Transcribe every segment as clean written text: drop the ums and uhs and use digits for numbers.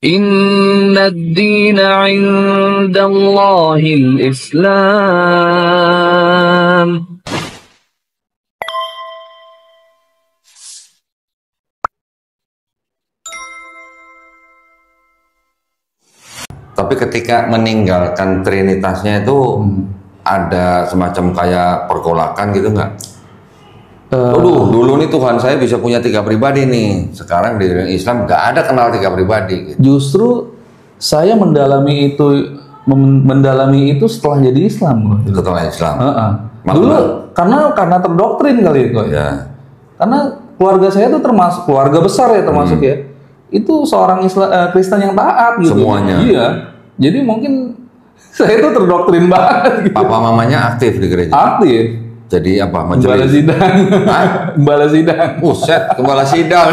Inna ad-dina 'indallahil Islam. Tapi ketika meninggalkan trinitasnya itu ada semacam kayak pergolakan gitu nggak? Dulu nih Tuhan saya bisa punya 3 pribadi nih. Sekarang di Islam nggak ada kenal 3 pribadi. Gitu. Justru saya mendalami itu setelah jadi Islam. Setelah Islam. Dulu karena terdoktrin kali kok. Ya. Karena keluarga saya itu termasuk keluarga besar ya termasuk ya. Itu seorang Kristen yang taat gitu. Semuanya. Iya. Jadi mungkin saya itu terdoktrin banget. Gitu. Papa mamanya aktif di gereja. Aktif. Jadi apa? Gembala sidang. Gembala sidang. Buset, gembala sidang.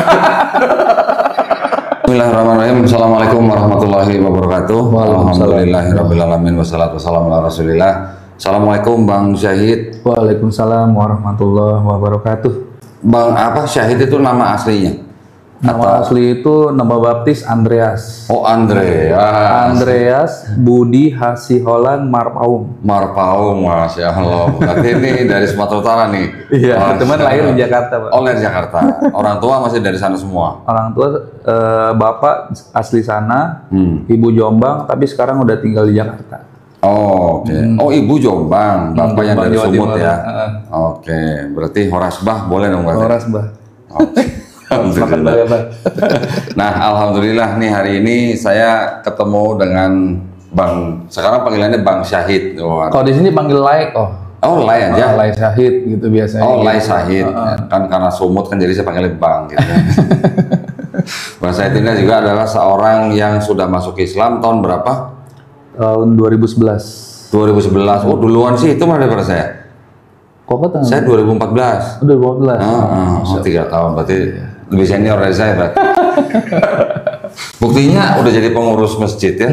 Bismillahirrahmanirrahim. Assalamualaikum warahmatullahi wabarakatuh. Alhamdulillahirabbil alamin wassalatu wassalamu ala Rasulillah. Assalamualaikum Bang Syahid. Waalaikumsalam warahmatullahi wabarakatuh. Bang apa Syahid itu nama aslinya? Nama asli itu nama baptis Andreas. Oh Andreas. Andreas Budi Hasiholan Marpaung. Marpaung, Masya Allah. Berarti ini dari Sumatera Utara nih. Iya, teman lahir di Jakarta, Pak. Oh, lahir di Jakarta. Orang tua masih dari sana semua. Orang tua bapak asli sana, ibu Jombang, tapi sekarang udah tinggal di Jakarta. Oh, oke. Oh, ibu Jombang, bapak yang dari Sumut ya. Oke, berarti Horasbah boleh dong, Pak? Horasbah. Oke. Alhamdulillah. Nah, alhamdulillah nih hari ini saya ketemu dengan Bang. Sekarang panggilannya Bang Syahid. Kalau di sini panggil Lai. Oh, Lai aja. Lai Syahid gitu biasanya. Oh, Lai Syahid. Kan karena Sumut kan jadi saya panggilnya Bang. Gitu. Bang Syahid ini juga adalah seorang yang sudah masuk Islam tahun berapa? Tahun 2011. 2011. Oh, duluan sih itu mana daripada saya? Kok Saya 2014. 2014. 3 tahun berarti. Lebih senior dari saya, Pak. Buktinya udah jadi pengurus masjid ya.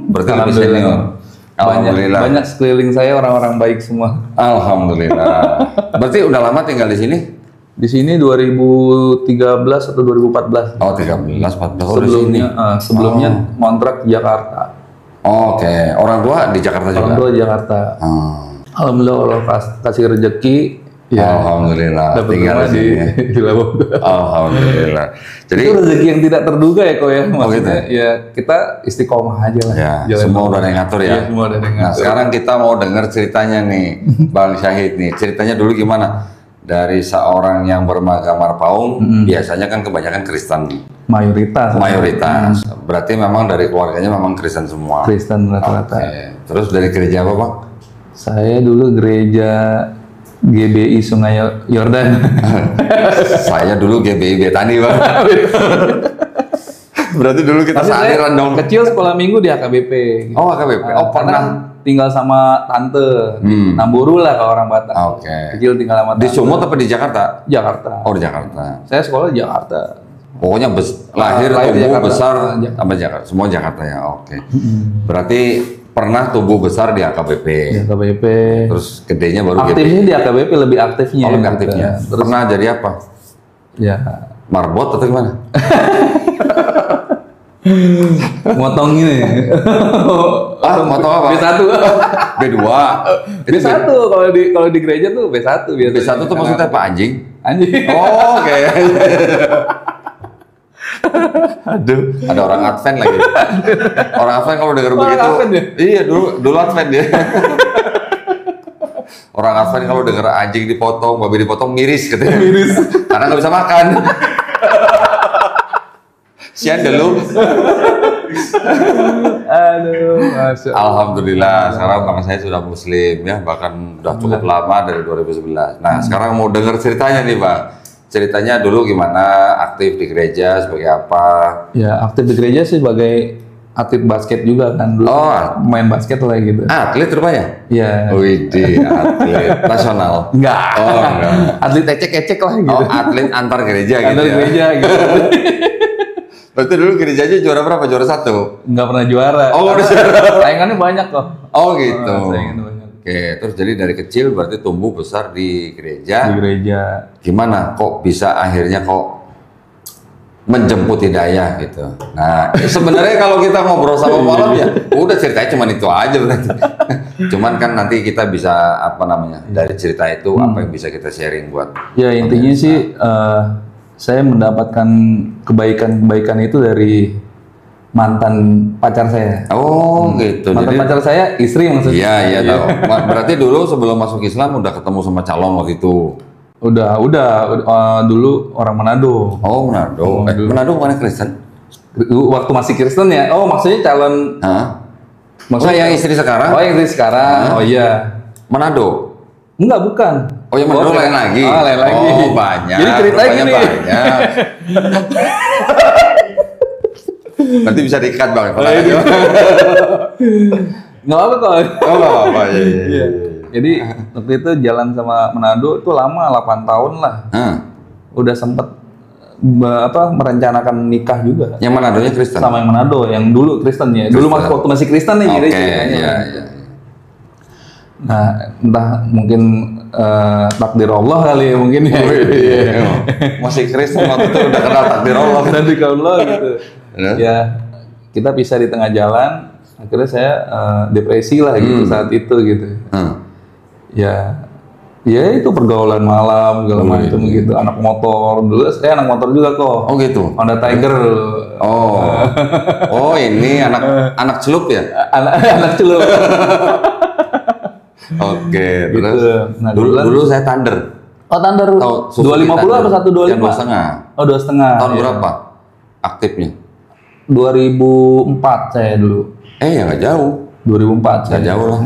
Berarti lebih senior. Alhamdulillah. Banyak sekeliling saya orang-orang baik semua. Alhamdulillah. Berarti udah lama tinggal di sini? Di sini 2013 atau 2014. Oh, 13, 14. Sebelumnya kontrak di Jakarta. Oke. Orang tua di Jakarta juga? Orang tua di Jakarta. Alhamdulillah Allah kasih rezeki. Ya, alhamdulillah tinggal di sini. Alhamdulillah. Jadi itu rezeki yang tidak terduga ya kok ya. gitu? Maksudnya ya kita istiqomah aja lah. Ya, semua udah ada yang ngatur ya. Semua udah ada yang ngatur. Nah, sekarang kita mau dengar ceritanya nih, Bang Syahid nih. Ceritanya dulu gimana? Dari seorang yang beragama Marpaung, biasanya kan kebanyakan Kristen. Mayoritas. Berarti memang dari keluarganya memang Kristen semua. Kristen rata-rata. Terus dari gereja apa, Bang? Saya dulu gereja GBI Sungai Yordan. Saya dulu GBI Betani, Bang. Berarti dulu kita sealiran dong. Kecil sekolah minggu di AKBP. Gitu. Oh, AKBP. Oh, pernah tinggal sama tante. Namburu lah kalau orang Batak. Oke. Kecil tinggal sama tante. Di Sumut apa di Jakarta? Jakarta. Oh, di Jakarta. Saya sekolah di Jakarta. Pokoknya lahir tumbuh besar sama Jakarta. Semua Jakarta ya. Oke. Berarti pernah tumbuh besar di AKBP. Di AKBP. Terus gedenya baru aktifnya di AKBP lebih aktifnya. Oh, lebih aktifnya. Terus pernah jadi apa? Ya. Marbot atau gimana? Motong ini. Motong apa? B1. B2. B1 kalau di gereja tuh B1 biasanya. B1 tuh maksudnya apa? Anjing? Anjing. Oh, oke. Aduh, ada orang Advent lagi. Orang Advent kalau dengar begitu, iya dulu Advent dia. Orang Advent kalau dengar anjing dipotong, babi dipotong miris katanya. Miris. Karena nggak bisa makan. Sian dulu. Aduh, Masya Allah. Alhamdulillah, sekarang bang saya sudah Muslim ya, bahkan udah cukup lama dari 2011. Nah, sekarang mau dengar ceritanya nih, Bang. Ceritanya dulu gimana, aktif di gereja sebagai apa? Ya, aktif di gereja sih sebagai atlet basket juga kan dulu. Main basket lah gitu. Atlet rupanya? Iya. Widih, atlet nasional? Enggak. Oh, enggak. Atlet ecek-ecek lah gitu. Oh, atlet antar gereja gitu. Antar gereja gitu. Berarti dulu gerejanya juara berapa? Juara 1? Enggak pernah juara. Oh, udah juara. Saingannya banyak kok. Oh, gitu. Saingannya banyak. Oke, terus jadi dari kecil berarti tumbuh besar di gereja. Di gereja. Gimana kok bisa akhirnya kok menjemput hidayah gitu. Nah, sebenarnya kalau kita ngobrol sama Malam ya, udah ceritanya cuma itu aja berarti. Cuman kan nanti kita bisa apa namanya dari cerita itu apa yang bisa kita sharing buat. Ya intinya sih saya mendapatkan kebaikan-kebaikan itu dari mantan pacar saya. Oh gitu. Mantan pacar saya istri maksudnya. Iya iya tahu. Berarti dulu sebelum masuk Islam udah ketemu sama calon waktu itu. Udah dulu orang Manado. Oh Manado. Manado bukan Kristen? Waktu masih Kristen ya. Oh maksudnya calon. Hah? Maksudnya yang istri sekarang? Oh yang istri sekarang. Oh iya. Manado. Enggak bukan. Oh yang Manado lain lagi. Oh lain lagi. Oh banyak. Jadi ceritanya gini. Banyak. Nanti bisa diikat bang. Nggak apa kok. Oh nggak apa. Iya. Jadi waktu itu jalan sama Manado itu lama 8 tahun lah. Udah sempet merencanakan nikah juga. Yang Manadonya Kristen? Sama yang Manado, yang dulu Kristen ya. Dulu waktu masih Kristen nih. Oke, iya. Nah, entah mungkin takdir Allah kali ya mungkin ya. Masih Kristen waktu itu udah kenal takdir Allah. Takdir Allah gitu. Ya, kita pisah di tengah jalan. Akhirnya saya depresi lah gitu saat itu gitu. Ya itu pergaulan malam segala macam gitu. Anak motor dulu saya anak motor juga kok. Oh gitu. Honda Tiger. Oh ini anak celup ya? Anak celup. Oke, gitu. Terus Nah, dulu saya Thunder. Oh Thunder. 250 apa 125? Yang 2,5. Oh 2,5. Tahun berapa aktifnya? 2004 saya dulu. Ya nggak jauh. 2004 Nggak jauh lah.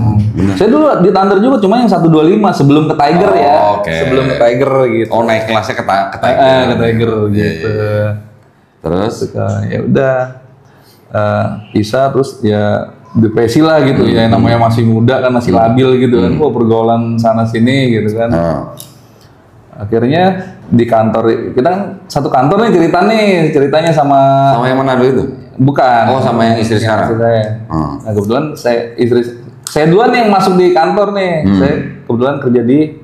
Saya dulu di Thunder juga, cuma yang 125 sebelum ke Tiger ya. Okay. Sebelum ke Tiger gitu. Oh naik kelasnya ke Tiger. Ke Tiger gitu. Terus? Ya udah pisah terus ya depresi lah gitu ya, namanya masih muda kan, masih labil gitu kan, pergaulan sana sini gitu kan. Akhirnya di kantor, kita kan satu kantor nih ceritanya sama yang Manado itu? Bukan. Oh sama yang istri sekarang? Istri saya. Nah kebetulan saya duluan yang masuk di kantor nih. Saya kebetulan kerja di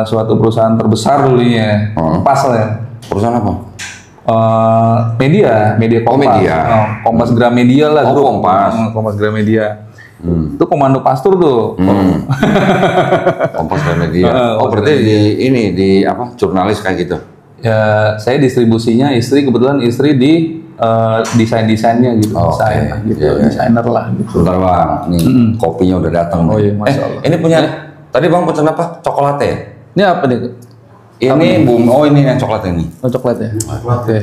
suatu perusahaan terbesar dulunya, Kompas lah ya. Perusahaan apa? Media Kompas. Oh media. Kompas Gramedia lah. Oh Kompas. Kompas Gramedia. Itu komando pastur tuh. Kompas Gramedia. Berarti di apa? Jurnalis kayak gitu? Ya saya distribusinya, kebetulan istri di desainnya gitu. Desainer lah gitu. Bentar bang, nih kopinya udah datang. Oh iya, Masya Allah. Ini punya, tadi bang pesan apa? Coklat ya? Ini apa nih? Ini ini yang coklat ini. Oh coklat ya? Oke.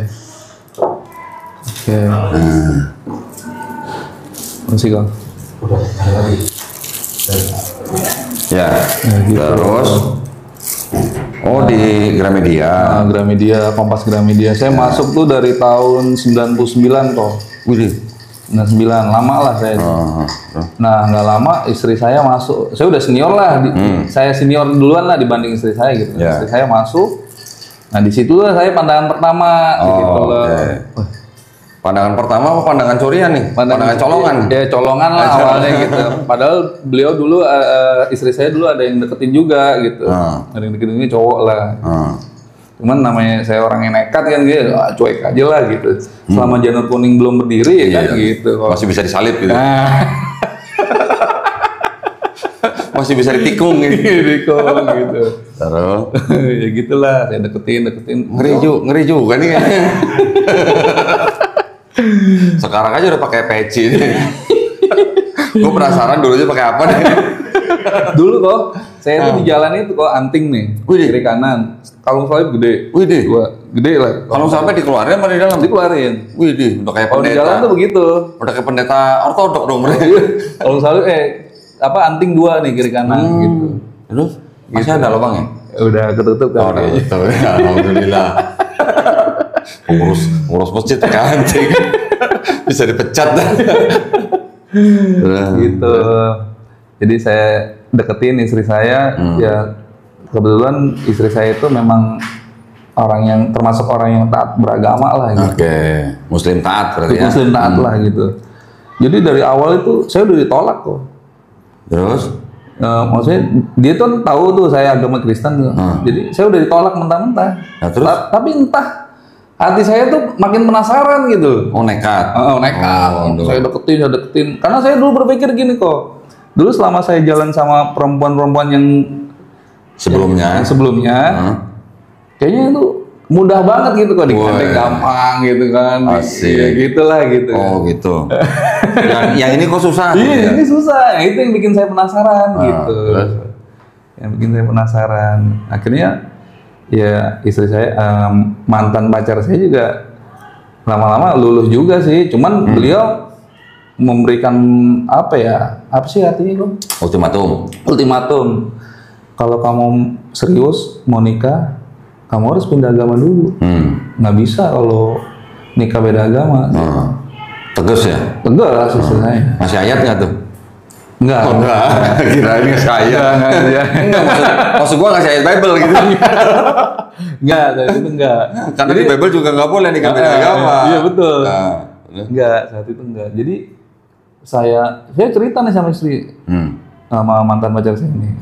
Masih Kang. Ya, gitu. Terus di Gramedia. Gramedia, Kompas Gramedia. Saya masuk tuh dari tahun 99 kok. Wih. 99, lama lah saya. Nah, nggak lama istri saya masuk. Saya udah senior lah. Saya senior duluan lah dibanding istri saya gitu. Istri saya masuk. Nah, di situ lah saya pandangan pertama gitu loh. Pandangan pertama apa pandangan curian nih? Pandangan colongan? Ya colongan lah awalnya gitu. Padahal beliau dulu, istri saya dulu ada yang deketin juga gitu. Ada yang deketin ini cowok lah. Cuman namanya saya orang yang nekat kan gitu, cuek aja lah gitu. Selama janur kuning belum berdiri ya kan gitu. Masih bisa disalip gitu. Masih bisa ditikung gitu. gitu. Terus? Ya gitulah, saya deketin. Ngeri juga nih. Sekarang aja udah pakai peci nih. Gue penasaran dulunya pakai apa nih. Dulu kok, saya tuh di jalan itu kok anting nih, kiri kanan. Kalung salib gede. Gede lah. Kalau sampai dikeluarin apa di dalam? Dikeluarin. Udah kayak pendeta. Di jalan tuh begitu. Udah kayak pendeta ortodok dong mereka. Kalung salib anting 2 nih kiri kanan gitu. Terus masih ada lubangnya? Udah ketutup kan. Udah ketutup. Alhamdulillah. Ngurus masjid pakai anting. Bisa dipecat dah. Gitu. Jadi saya deketin istri saya, ya kebetulan istri saya itu memang termasuk orang yang taat beragama lah gitu. Oke, Muslim taat berarti ya? Muslim taat lah gitu. Jadi dari awal itu saya udah ditolak kok. Terus? Maksudnya dia tuh tahu tuh saya agama Kristen tuh. Jadi saya udah ditolak mentah-mentah. Nah, terus? Tapi entah hati saya tuh makin penasaran gitu. Oh, nekat. Nekat. Saya deketin. Karena saya dulu berpikir gini kok. Dulu selama saya jalan sama perempuan-perempuan yang sebelumnya, kayaknya itu mudah banget gitu kok, dikandeng gampang gitu kan. Asik. Ya gitulah gitu. Oh gitu. yang ini kok susah? Iya, ini susah. Itu yang bikin saya penasaran gitu. Yang bikin saya penasaran. Akhirnya ya istri saya, mantan pacar saya juga lama-lama luluh juga sih. Cuman beliau memberikan apa sih artinya bro? Ultimatum. Kalau kamu serius mau nikah, kamu harus pindah agama dulu. Nggak bisa kalau nikah beda agama. Tegas ya? Tegas istri saya. Masih ayat nggak tuh? Enggak. Oh, enggak. Kirain ngasih ayat. Enggak, maksud gua ngasih ayat Bible gitu. Enggak, saat itu enggak. Karena di Bible juga nggak boleh nikah beda agama. Iya betul. Enggak, saat itu enggak. Jadi saya cerita nih sama istri, sama mantan pacar saya ini.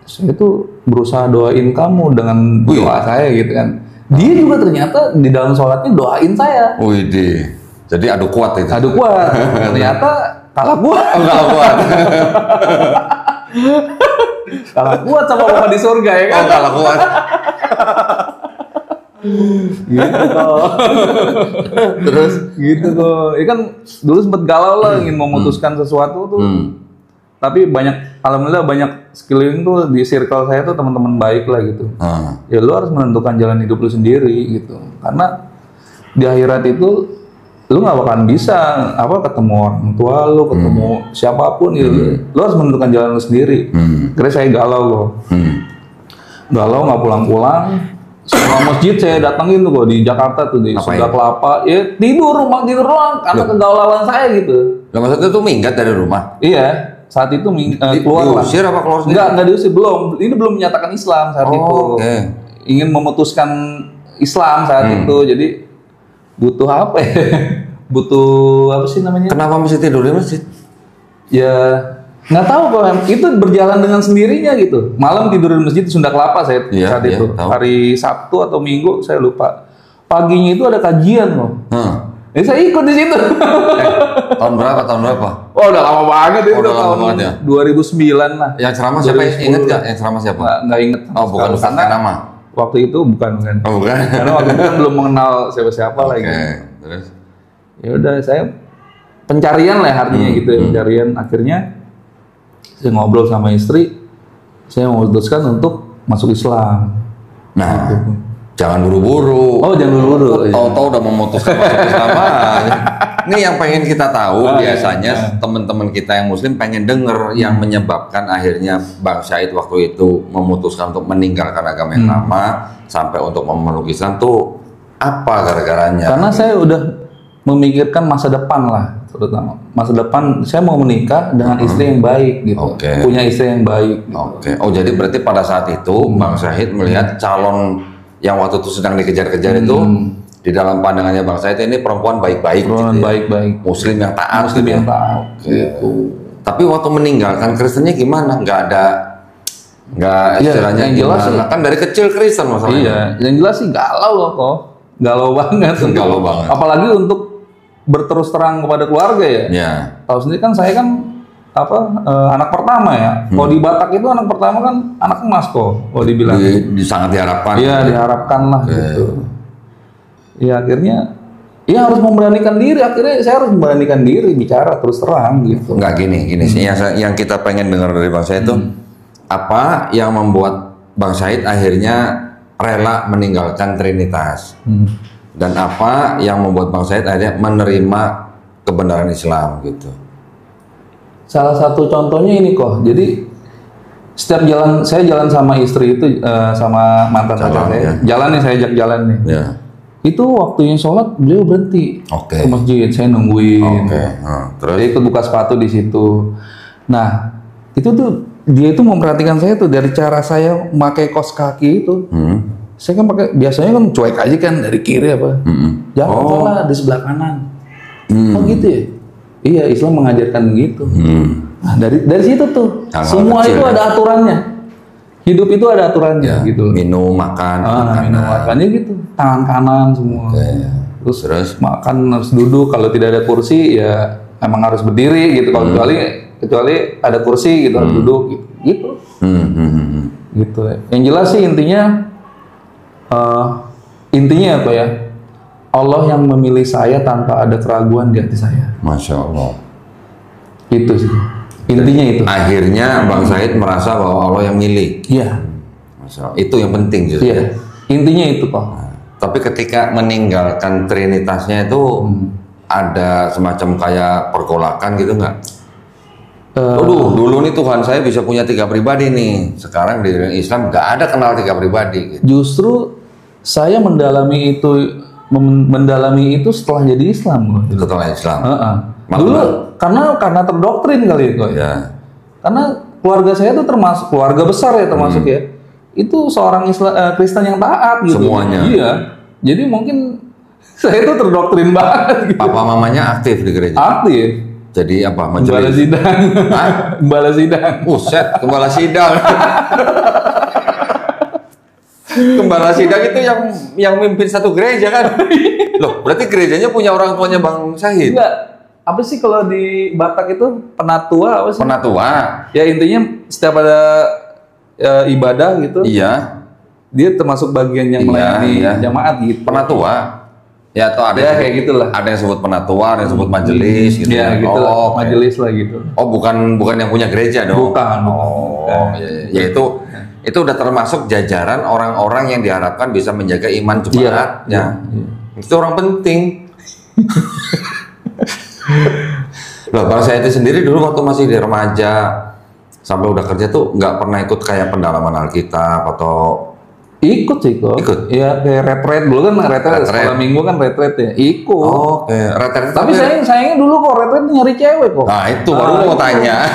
Saya tuh berusaha doain kamu dengan doa saya gitu kan. Dia juga ternyata di dalam sholatnya doain saya. Wih, jadi adu kuat itu. Adu kuat. Ternyata kalah kuat. Kalah kuat. Kalah kuat sama Bapak di surga ya kan? Oh, kalah kuat. Gitu kok. Terus gitu kok. Ya kan dulu sempet galau lah ingin memutuskan sesuatu tuh. Tapi alhamdulillah banyak sekeliling tuh di circle saya tuh teman-teman baik lah gitu. Ya lu harus menentukan jalan hidup lu sendiri gitu. Karena di akhirat itu lu nggak bakalan bisa ketemu orang tua lu, ketemu siapapun gitu. Lu harus menentukan jalan lu sendiri. Kira saya galau kok. Galau nggak pulang-pulang. Semua masjid saya datengin tuh kok di Jakarta tuh di Sunda Kelapa. Ya tidur doang karena kegaulalan saya gitu. Lah maksudnya tuh minggat dari rumah? Iya. Saat itu keluar lah. Diusir apa keluar sendiri? Enggak diusir, belum. Ini belum menyatakan Islam saat itu. Ingin memutuskan Islam saat itu. Jadi butuh apa ya? Butuh apa sih namanya? Kenapa mesti tidur di masjid? Ya nggak tahu kok. Itu berjalan dengan sendirinya gitu. Malam tidur di masjid Sunda Kelapa saya saat itu. Tahu. Hari Sabtu atau Minggu saya lupa. Paginya itu ada kajian loh. Jadi saya ikut di situ. Tahun berapa? Oh, udah lama banget itu. Udah lama banget ya. 2009 lah. Yang ceramah siapa? Ingat nggak? Yang ceramah siapa? Nggak inget. Oh, bukan nama. Waktu itu bukan. Oh, bukan. Karena waktu itu kan belum mengenal siapa-siapa lagi. Terus? Ya udah saya pencarian lah artinya gitu ya. Pencarian. Akhirnya saya ngobrol sama istri. Saya memutuskan untuk masuk Islam. Nah. Gitu. Jangan buru-buru. Oh, jangan buru-buru. Tahu-tahu udah memutuskan masuk Islam. Ini yang pengen kita tahu biasanya teman-teman kita yang Muslim pengen denger yang menyebabkan akhirnya Bang Syahid waktu itu memutuskan untuk meninggalkan agama yang lama sampai untuk memeluk Islam tuh apa gara-garanya? Karena saya udah memikirkan masa depan lah, terutama masa depan saya mau menikah dengan istri yang baik gitu, punya istri yang baik. Gitu. Oh jadi berarti pada saat itu Bang Syahid melihat calon yang waktu itu sedang dikejar-kejar itu di dalam pandangannya Bang Syahid ini perempuan baik-baik gitu ya? Baik-baik, Muslim yang taat, Muslim yang taat gitu. Tapi waktu meninggalkan Kristennya gimana? Nggak istilahnya yang jelas gimana? Kan dari kecil Kristen masalahnya. Iya, yang jelas sih galau loh kok, galau banget. Galau banget. Apalagi untuk berterus terang kepada keluarga ya. Iya. Tahu sendiri kan saya kan anak pertama ya. Kalau di Batak itu anak pertama kan anak emas kok. Kalau dibilang. Sangat diharapkan. Iya diharapkan lah gitu. Ya akhirnya, ya harus memberanikan diri. Akhirnya saya harus memberanikan diri bicara terus terang gitu. Enggak gini. Yang kita pengen dengar dari Bang Syahid itu apa yang membuat Bang Syahid akhirnya rela meninggalkan Trinitas dan apa yang membuat Bang Syahid akhirnya menerima kebenaran Islam gitu. Salah satu contohnya ini kok. Jadi setiap saya jalan sama istri itu sama mantan pacar saya. Jalan nih saya ajak jalan nih. Ya. Itu waktunya sholat beliau berhenti ke masjid. Saya nungguin. Terus dia ikut buka sepatu di situ. Nah itu tuh dia itu memperhatikan saya tuh dari cara saya memakai kaos kaki itu. Saya kan biasanya kan cuek aja kan dari kiri apa. Jangan salah di sebelah kanan. Oh gitu ya. Iya, Islam mengajarkan begitu. Nah, dari situ tuh, semua itu ada aturannya. Hidup itu ada aturannya gitu. Minum, makan, minum, makannya gitu. Tangan kanan semua. Terus makan harus duduk. Kalau tidak ada kursi ya emang harus berdiri gitu. Kalau kecuali ada kursi gitu harus duduk gitu. Gitu. Yang jelas sih intinya apa ya? Allah yang memilih saya tanpa ada keraguan di hati saya. Masya Allah. Itu sih. Intinya itu. Akhirnya Bang Syahid merasa bahwa Allah yang milih. Iya. Masya Allah. Itu yang penting justru. Iya. Intinya itu, Pak. Tapi ketika meninggalkan trinitasnya itu ada semacam kayak pergolakan gitu nggak? Dulu nih Tuhan saya bisa punya 3 pribadi nih. Sekarang di Islam nggak ada kenal 3 pribadi. Gitu. Justru saya mendalami itu setelah jadi Islam. Setelah Islam. Dulu karena terdoktrin kali kok. Ya. Karena keluarga saya itu termasuk keluarga besar ya termasuk ya. Itu seorang Kristen yang taat gitu. Semuanya. Iya. Jadi mungkin saya itu terdoktrin banget gitu. Papa mamanya aktif di gereja? Aktif. Jadi apa? Gembala sidang. Gembala sidang. Buset, gembala sidang. Gembala sidang itu yang mimpin satu gereja kan? Loh, berarti gerejanya punya orang tuanya Bang Syahid? Enggak. Apa sih kalau di Batak itu penatua apa sih? Penatua. Ya intinya setiap ada ibadah gitu. Iya. Dia termasuk bagian yang melayani jamaat gitu. Penatua. Ya atau ada ya, kayak gitulah. Ada yang sebut penatua, ada yang sebut majelis gitu. Ya gitu lah. Majelis lah gitu. Oh, bukan yang punya gereja dong. Bukan. Ya itu udah termasuk jajaran orang-orang yang diharapkan bisa menjaga iman jemaatnya. Itu orang penting. Loh, Bang Syahid sendiri dulu waktu masih di remaja sampai udah kerja tuh nggak pernah ikut kayak pendalaman Alkitab atau ikut sih kok. Ikut. Ya kayak retret dulu kan retret sekolah minggu kan retret ya. Ikut. Oh, retret. Tapi sayangnya dulu kok retret nyari cewek kok. Nah, itu baru mau tanya.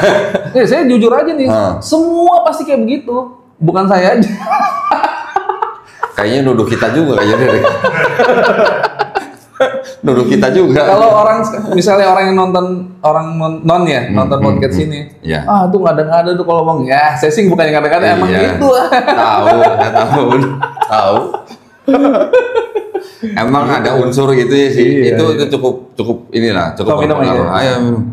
Saya jujur aja nih. Semua pasti kayak begitu. Bukan saya aja. Kayaknya nuduh kita juga kayaknya. Nuduh kita juga. Kalau misalnya orang yang nonton podcast ini, tuh ngada-ngada tuh kalau ngomong, ya saya sih bukannya ngada-ngada, emang gitu. Tahu. Emang ada unsur gitu ya sih. Itu cukup inilah, cukup berpengaruh. Ayo minum.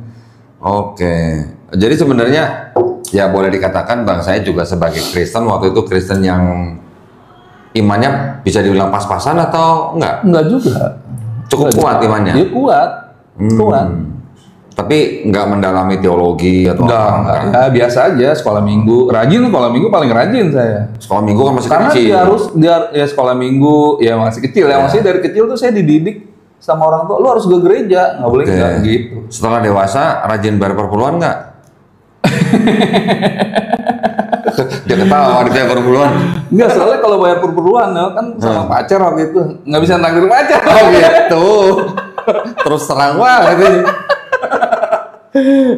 Oke. Jadi sebenarnya ya boleh dikatakan Bang saya juga sebagai Kristen waktu itu Kristen yang imannya bisa dibilang pas-pasan atau enggak? Enggak juga. Cukup kuat imannya? Iya kuat. Tapi nggak mendalami teologi atau enggak. Ya biasa aja, sekolah minggu. Sekolah minggu paling rajin saya. Sekolah minggu kan masih karena kecil. Karena dia sekolah minggu, ya masih kecil ya. Maksudnya dari kecil tuh saya dididik sama orang tua, lu harus ke gereja, nggak boleh nggak gitu. Setelah dewasa, rajin bayar perpuluhan nggak? Dia ketawa di bayar perpuluhan. Enggak, soalnya kalau bayar perpuluhan kan sama pacar waktu itu nggak bisa nakdir pacar. Oh gitu. Terus terang banget.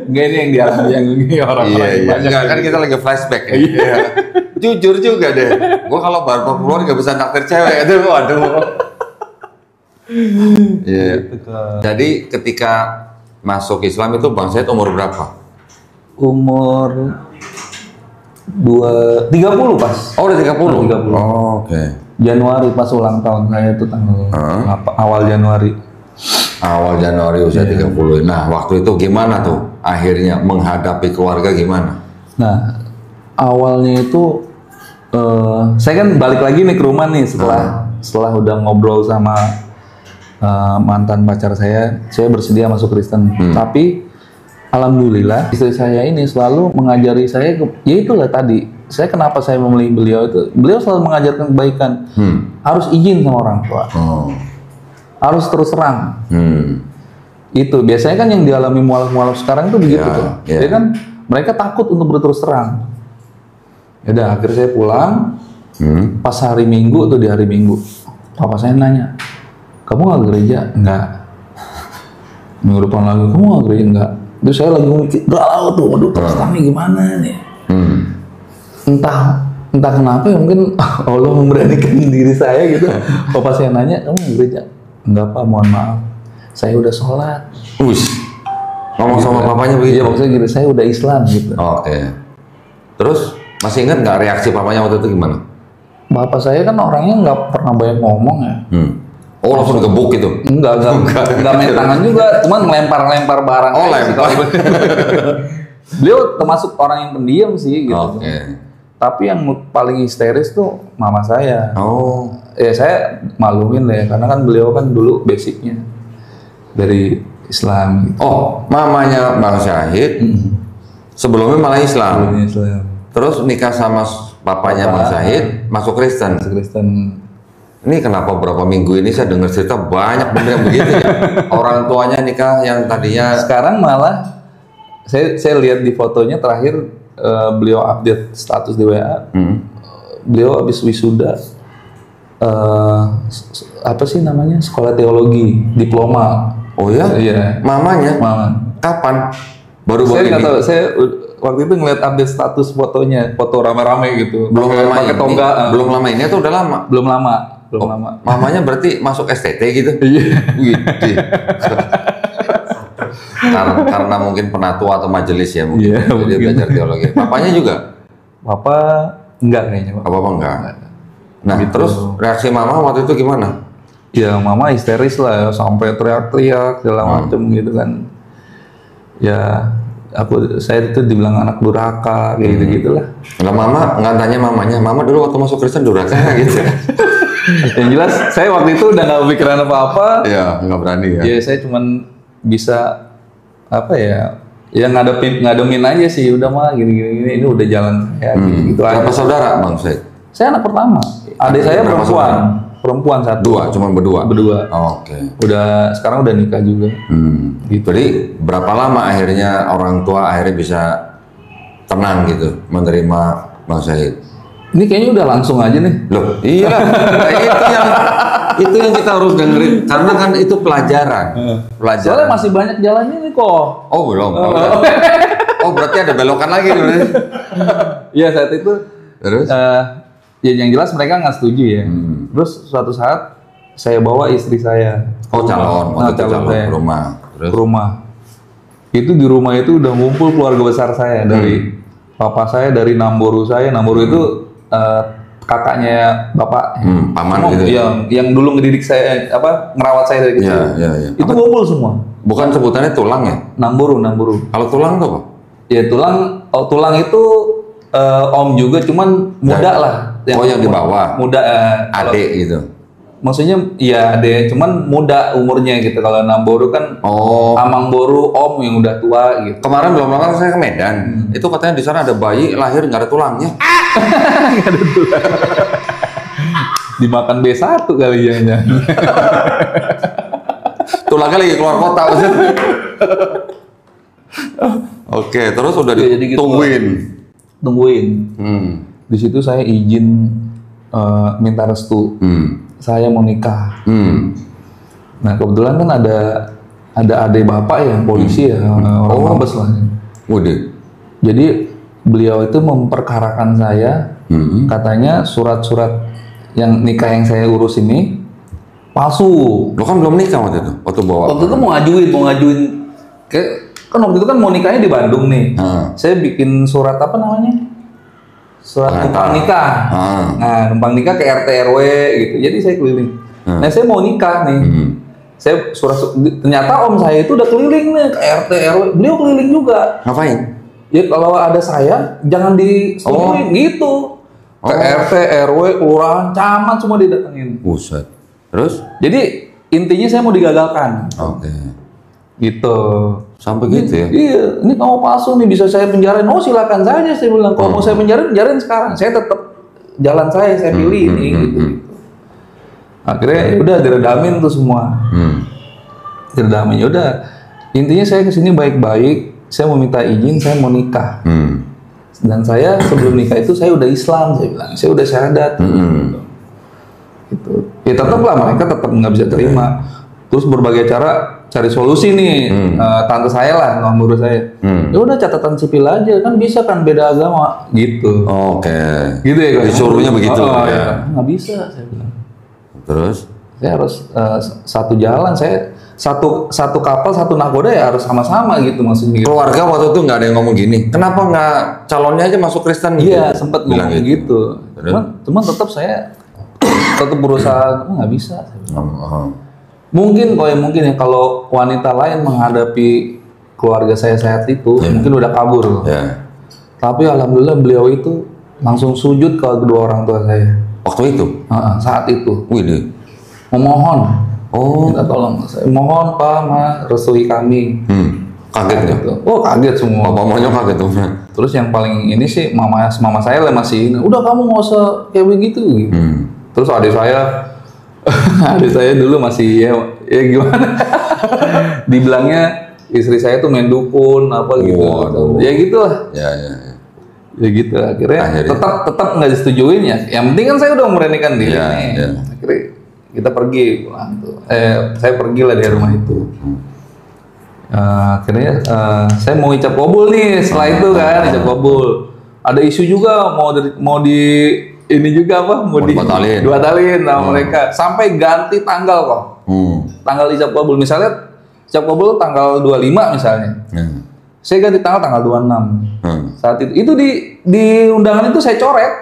Enggak, ini yang dialami yang ini orang-orang banyak. Enggak, kan kita lagi flashback ya. Iya. Jujur juga deh. Gua kalau bayar perpuluhan nggak bisa nakdir cewek itu, waduh. Iya. Jadi ketika masuk Islam itu Bang Syahid umur berapa? Umur 30 pas. Oh udah 30? 30. Oh, oke. Januari pas ulang tahun saya itu tanggal awal Januari. Awal Januari usia 30. Nah waktu itu gimana tuh akhirnya menghadapi keluarga gimana? Nah awalnya itu saya kan balik lagi nih ke rumah nih setelah udah ngobrol sama mantan pacar saya bersedia masuk Kristen. Tapi alhamdulillah istri saya ini selalu mengajari saya, ya itulah tadi. Saya kenapa saya memilih beliau selalu mengajarkan kebaikan. Harus izin sama orang tua. Harus terus terang. Itu biasanya kan yang dialami mualaf-mualaf sekarang itu begitu tuh. Jadi kan mereka takut untuk berterus terang. Yaudah akhirnya saya pulang. Pas hari Minggu tuh, di hari Minggu papa saya nanya, kamu nggak ke gereja? Enggak. Minggu depan lagi, kamu nggak ke gereja? Enggak. Terus saya lagi mikir, galau tuh, waduh terus terangnya gimana nih? Entah kenapa ya, mungkin Allah memberanikan diri saya gitu. Papa saya nanya, kamu ke gereja? Enggak Pak, mohon maaf, saya udah sholat. Ngomong sama papanya begitu? Iya, maksudnya gitu, saya udah Islam gitu. Oke. Terus? Masih ingat nggak reaksi papanya waktu itu gimana? Bapak saya kan orangnya nggak pernah banyak ngomong ya. Oh langsung gebuk gitu? Enggak main tangan juga, cuman ngelempar barang. Oh lempar. Beliau termasuk orang yang pendiam sih gitu. Oke. Tapi yang paling histeris tuh mama saya. Oh. Ya saya maklumin lah ya, karena kan beliau kan dulu basicnya dari Islam gitu. Oh, mamanya Bang Syahid sebelumnya malah Islam. Terus nikah sama papanya Bang Syahid masuk Kristen. Ini kenapa berapa minggu ini saya dengar cerita banyak bener yang begitu ya. Orang tuanya nikah yang tadinya. Sekarang malah saya lihat di fotonya terakhir beliau update status di WA. Beliau habis wisuda apa sih namanya, sekolah teologi, diploma. Oh ya? Iya. Mamanya? Mama. Kapan? Baru-baru ini? Saya nggak tahu. Saya waktu itu ngeliat update status fotonya, foto rame-rame gitu. Belum lama pakai ini. Toga. Belum lama ini atau udah lama? Belum lama. Mamanya berarti masuk STT gitu? Iya. Karena mungkin penatua atau majelis ya mungkin. Iya, Jadi belajar teologi. Papanya juga? Papa enggak kayaknya. Papa enggak. Nah gitu. Terus reaksi mama waktu itu gimana? Ya mama histeris lah ya, sampai teriak-teriak segala macem gitu kan. Ya saya itu dibilang anak durhaka kayak gitu-gitulah. Lah mama nggak tanya mamanya, mama dulu waktu masuk Kristen durhaka gitu. Yang jelas saya waktu itu udah nggak pikiran apa-apa. Iya, nggak berani ya. Ya saya cuman bisa apa ya ngademin aja sih, udah mah gini ini udah jalan saya gitu aja. Berapa saudara Bang Syed? Saya anak pertama. Adik saya perempuan satu. Cuma berdua. Oke. Udah sekarang udah nikah juga. Gitu. Jadi berapa lama akhirnya orang tua akhirnya bisa tenang gitu menerima Bang Syahid? Ini kayaknya udah langsung aja nih. Loh, iya. itu yang kita harus dengerin karena kan itu pelajaran. Soalnya masih banyak jalannya nih kok. Oh belum. Oh berarti ada belokan lagi nih. Iya saat itu. Terus? Ya yang jelas mereka nggak setuju ya. Terus suatu saat saya bawa istri saya. Oh calon ke rumah. Terus? Ke rumah. Itu di rumah itu udah ngumpul keluarga besar saya dari papa saya, dari Namboru saya. Namboru itu kakaknya bapak. Paman gitu. Yang dulu ngedidik saya, ngerawat saya dari kecil. Iya. Itu ngumpul semua. Bukan sebutannya tulang ya? Namboru. Kalau tulang itu apa? Ya tulang itu om juga, cuman muda lah. Yang di bawah. Muda. Adik gitu. Maksudnya ya adek, cuman muda umurnya gitu. Kalau Namboru kan Amang Boru om yang udah tua gitu. Kemarin belum lama saya ke Medan. Itu katanya di sana ada bayi lahir nggak ada tulangnya. Nggak ada tulang. Dimakan B1 kali ya. Tulangnya lagi keluar kota maksudnya. Oke, terus udah ditungguin. Di situ saya izin minta restu. Saya mau nikah. Nah kebetulan kan ada adik bapak yang polisi ya, orang mabes lah. Jadi beliau itu memperkarakan saya, katanya surat-surat yang nikah yang saya urus ini palsu. Lo kan belum nikah waktu itu? Waktu itu mau ngajuin. Kan waktu itu kan mau nikahnya di Bandung nih. Saya bikin surat apa namanya? Surat numpang nikah. Nah, numpang nikah ke RT RW gitu. Jadi saya keliling. Nah, saya mau nikah nih. Saya ternyata om saya itu udah keliling nih ke RT RW. Beliau keliling juga. Ngapain? Ya kalau ada saya jangan disetujuin gitu. Ke RT RW, kelurahan, camat semua didatengin. Buset. Terus? Jadi intinya saya mau digagalkan. Oke. Gitu. Sampai gitu ya? Iya, ini kamu palsu nih, bisa saya penjarain. Oh silakan saja, saya bilang. Kalau mau saya penjarain sekarang. Saya tetap jalan saya pilih ini. Gitu. Akhirnya udah diredamin tuh semua. Diredamin, udah. Intinya saya kesini baik-baik. Saya mau minta izin, saya mau nikah. Dan saya sebelum nikah itu saya udah Islam, saya bilang. Saya udah syahadat. Gitu. Ya tetaplah mereka tetap nggak bisa terima. Terus berbagai cara cari solusi nih, tante saya lah, nomor saya. Ya udah catatan sipil aja, kan bisa kan beda agama, gitu. Oke. Gitu ya kan? Disuruhnya begitu ya. Nggak bisa, saya bilang. Terus? Saya harus satu jalan. Saya satu kapal satu nakoda ya harus sama-sama gitu maksudnya. Keluarga waktu itu nggak ada yang ngomong gini, kenapa nggak calonnya aja masuk Kristen? Iya, sempat bilang gitu. Cuman tetap saya tetap berusaha, nggak bisa. Mungkin ya kalau wanita lain menghadapi keluarga saya saat itu mungkin udah kabur. Tapi alhamdulillah beliau itu langsung sujud ke kedua orang tua saya. Waktu itu? Saat itu. Wih, memohon. Minta tolong, saya mohon Pak, Ma, restui kami. Kaget nggak? Gitu. Oh kaget semua. Bapak maunya kaget tuh. Terus yang paling ini sih mama saya lah masih, udah kamu nggak usah kayak begitu. Terus adik saya dulu masih ya gimana? Dibilangnya istri saya tuh main dukun apa gitu. Ya gitulah. Ya gitu. Akhirnya tetap nggak disetujuin ya. Yang penting kan saya udah memberanikan diri nih. Akhirnya kita pergi pulang tuh. Saya pergilah dari rumah itu. Akhirnya saya mau ijab kabul nih. Setelah itu kan ijab kabul. Ada isu juga mau di ini juga apa? Mau dibatalin sama mereka. Sampai ganti tanggal kok. Tanggal ijab kabul misalnya ijab kabul tanggal 25 misalnya. Saya ganti tanggal 26. Saat itu di undangan itu saya coret.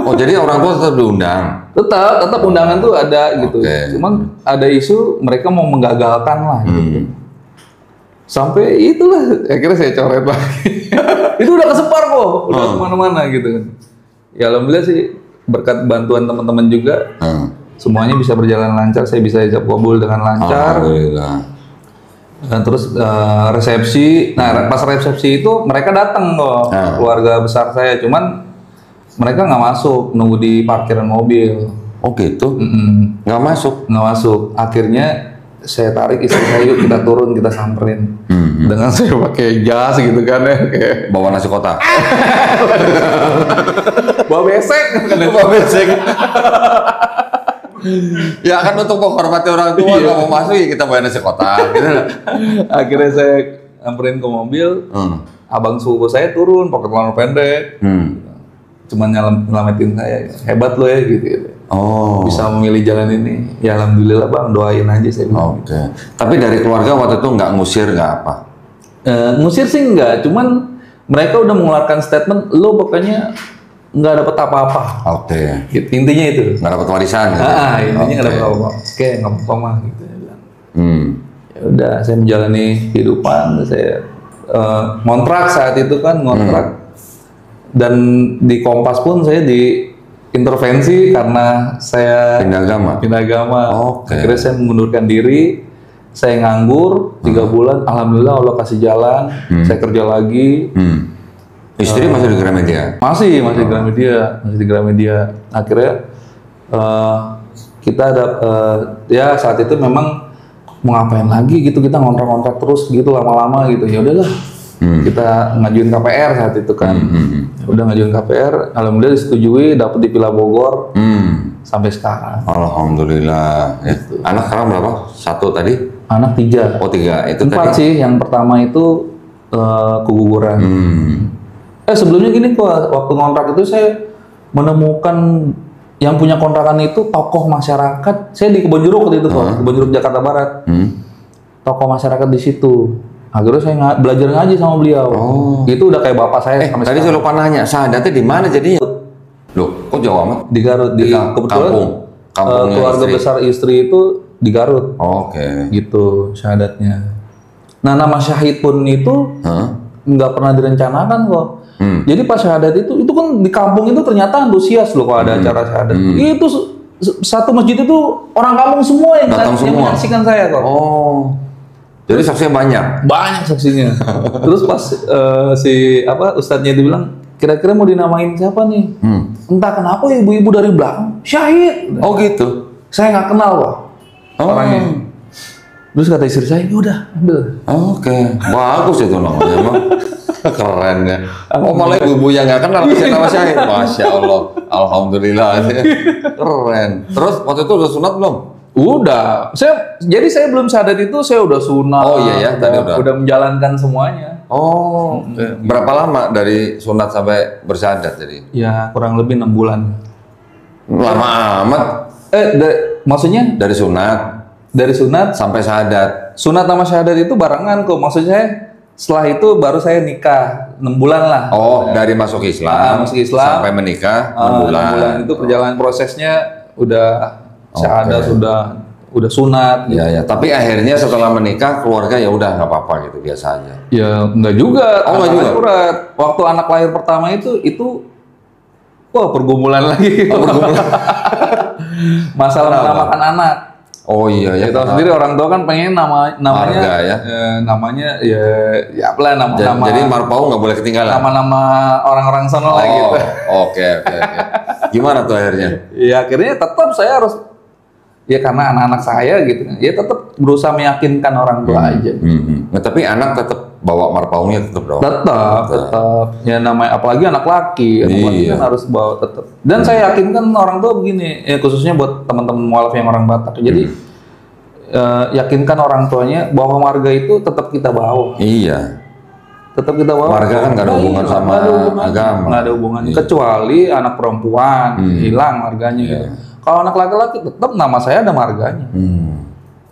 Oh jadi orang tua tetap diundang? Tetap undangan tuh ada gitu. Cuman ada isu mereka mau menggagalkan lah gitu. Sampai itulah akhirnya saya coret lagi. Itu udah kesebar kok, udah kemana-mana gitu kan. Ya alhamdulillah sih berkat bantuan teman-teman juga semuanya bisa berjalan lancar. Saya bisa ijab kabul dengan lancar. Alhamdulillah. Dan terus resepsi. Nah pas resepsi itu mereka datang kok keluarga besar saya. Cuman mereka nggak masuk, nunggu di parkiran mobil. Oh gitu? Nggak masuk? Nggak masuk. Akhirnya saya tarik istri saya, yuk kita turun, kita samperin. Dengan saya pakai jas gitu kan ya. Kayak bawa nasi kotak? Bawa besek. Bawa besek. Ya kan untuk menghormati orang tua, nggak mau masuk ya kita bawa nasi kotak. Gitu. Akhirnya saya samperin ke mobil. Abang sepupu saya turun, pakai celana pendek. Cuman nyelamatin saya, hebat lo ya gitu. Bisa memilih jalan ini. Ya alhamdulillah bang, doain aja saya. Tapi dari keluarga waktu itu nggak ngusir nggak apa? Ngusir sih nggak, cuman mereka udah mengeluarkan statement, lo pokoknya nggak dapet apa-apa. Gitu, intinya itu. Nggak dapet warisan. Gitu. Intinya nggak dapet apa-apa. Oke, nggak apa-apa mah gitu. Ya udah, saya menjalani kehidupan. Saya ngontrak saat itu kan ngontrak. Dan di Kompas pun saya diintervensi karena saya pindah agama. Akhirnya saya mengundurkan diri, saya nganggur 3 bulan. Alhamdulillah Allah kasih jalan, saya kerja lagi. Istri masih di Gramedia? Masih di Gramedia. Akhirnya kita ada ya saat itu memang mau ngapain lagi gitu, kita ngontrak-ngontrak terus gitu lama-lama gitu. Ya udahlah. Kita ngajuin KPR saat itu kan. Udah ngajuin KPR, alhamdulillah disetujui, dapat di Villa Bogor. Sampai sekarang. Alhamdulillah. Gitu. Anak sekarang berapa? 1 tadi? Anak 3. 3. Itu 4 sih. Yang pertama itu keguguran. Sebelumnya gini kok, waktu kontrak itu saya menemukan yang punya kontrakan itu tokoh masyarakat. Saya di Kebonjeruk waktu itu kok, Kebonjeruk Jakarta Barat. Tokoh masyarakat di situ. Akhirnya saya belajar ngaji sama beliau. Itu udah kayak bapak saya. Tadi saya lupa nanya, syahadatnya di mana jadinya? Loh, kok jauh amat? Di Garut. Di kampung. Keluarga besar istri itu di Garut. Gitu syahadatnya. Nah nama syahid pun itu nggak pernah direncanakan kok. Jadi pas syahadat itu kan di kampung itu ternyata antusias loh kalau ada acara syahadat. Itu satu masjid itu orang kampung semua yang menyaksikan saya kok. Jadi saksinya banyak? Banyak saksinya. Terus pas ustadznya dibilang, kira-kira mau dinamain siapa nih? Entah kenapa ibu-ibu dari belakang, syahid. Gitu? Saya nggak kenal kok orangnya. Terus kata istri saya, udah ambil. Bagus itu namanya emang. Keren ya. Malah ibu-ibu yang nggak kenal kasih nama syahid. Masya Allah. Alhamdulillah. Keren. Terus waktu itu udah sunat belum? Udah. Jadi saya belum syahadat itu saya udah sunat. Tadi udah menjalankan semuanya. Berapa lama dari sunat sampai bersyahadat jadi? Ya kurang lebih 6 bulan. Lama amat. Maksudnya? Dari sunat Dari sunat sampai syahadat. Sunat sama syahadat itu barengan kok. Maksudnya setelah itu baru saya nikah 6 bulan lah. Oh, dari masuk Islam, sampai menikah 6 bulan. 6 bulan itu perjalanan prosesnya udah syahadat, udah sunat. Iya, ya. Tapi akhirnya setelah menikah keluarga ya udah nggak apa-apa gitu biasa aja. Ya enggak juga. Oh, enggak juga. Akurat. Waktu anak lahir pertama itu wah pergumulan lagi. Masalah menamakan anak. Oh iya ya. Tahu sendiri orang tua kan pengen namanya marga, ya. Namanya ya apalah nama. Jadi marpau nggak boleh ketinggalan. Nama-nama orang-orang sana lah gitu. Oke. Gimana tuh akhirnya? Ya akhirnya tetap saya harus ya karena anak-anak saya gitu. Ya tetap berusaha meyakinkan orang tua aja. Nah, tapi anak tetap bawa marpaunya tetap dong. Tetap. Ya namanya apalagi anak laki, kan harus bawa tetap. Dan saya yakinkan orang tua begini, ya khususnya buat teman-teman mualaf yang orang Batak. Jadi yakinkan orang tuanya bahwa marga itu tetap kita bawa. Iya. Tetap kita bawa. Marga kan nggak ada hubungan sama agama. Nggak ada hubungan. Kecuali anak perempuan hilang marganya gitu. Kalau anak laki-laki tetap nama saya ada marganya.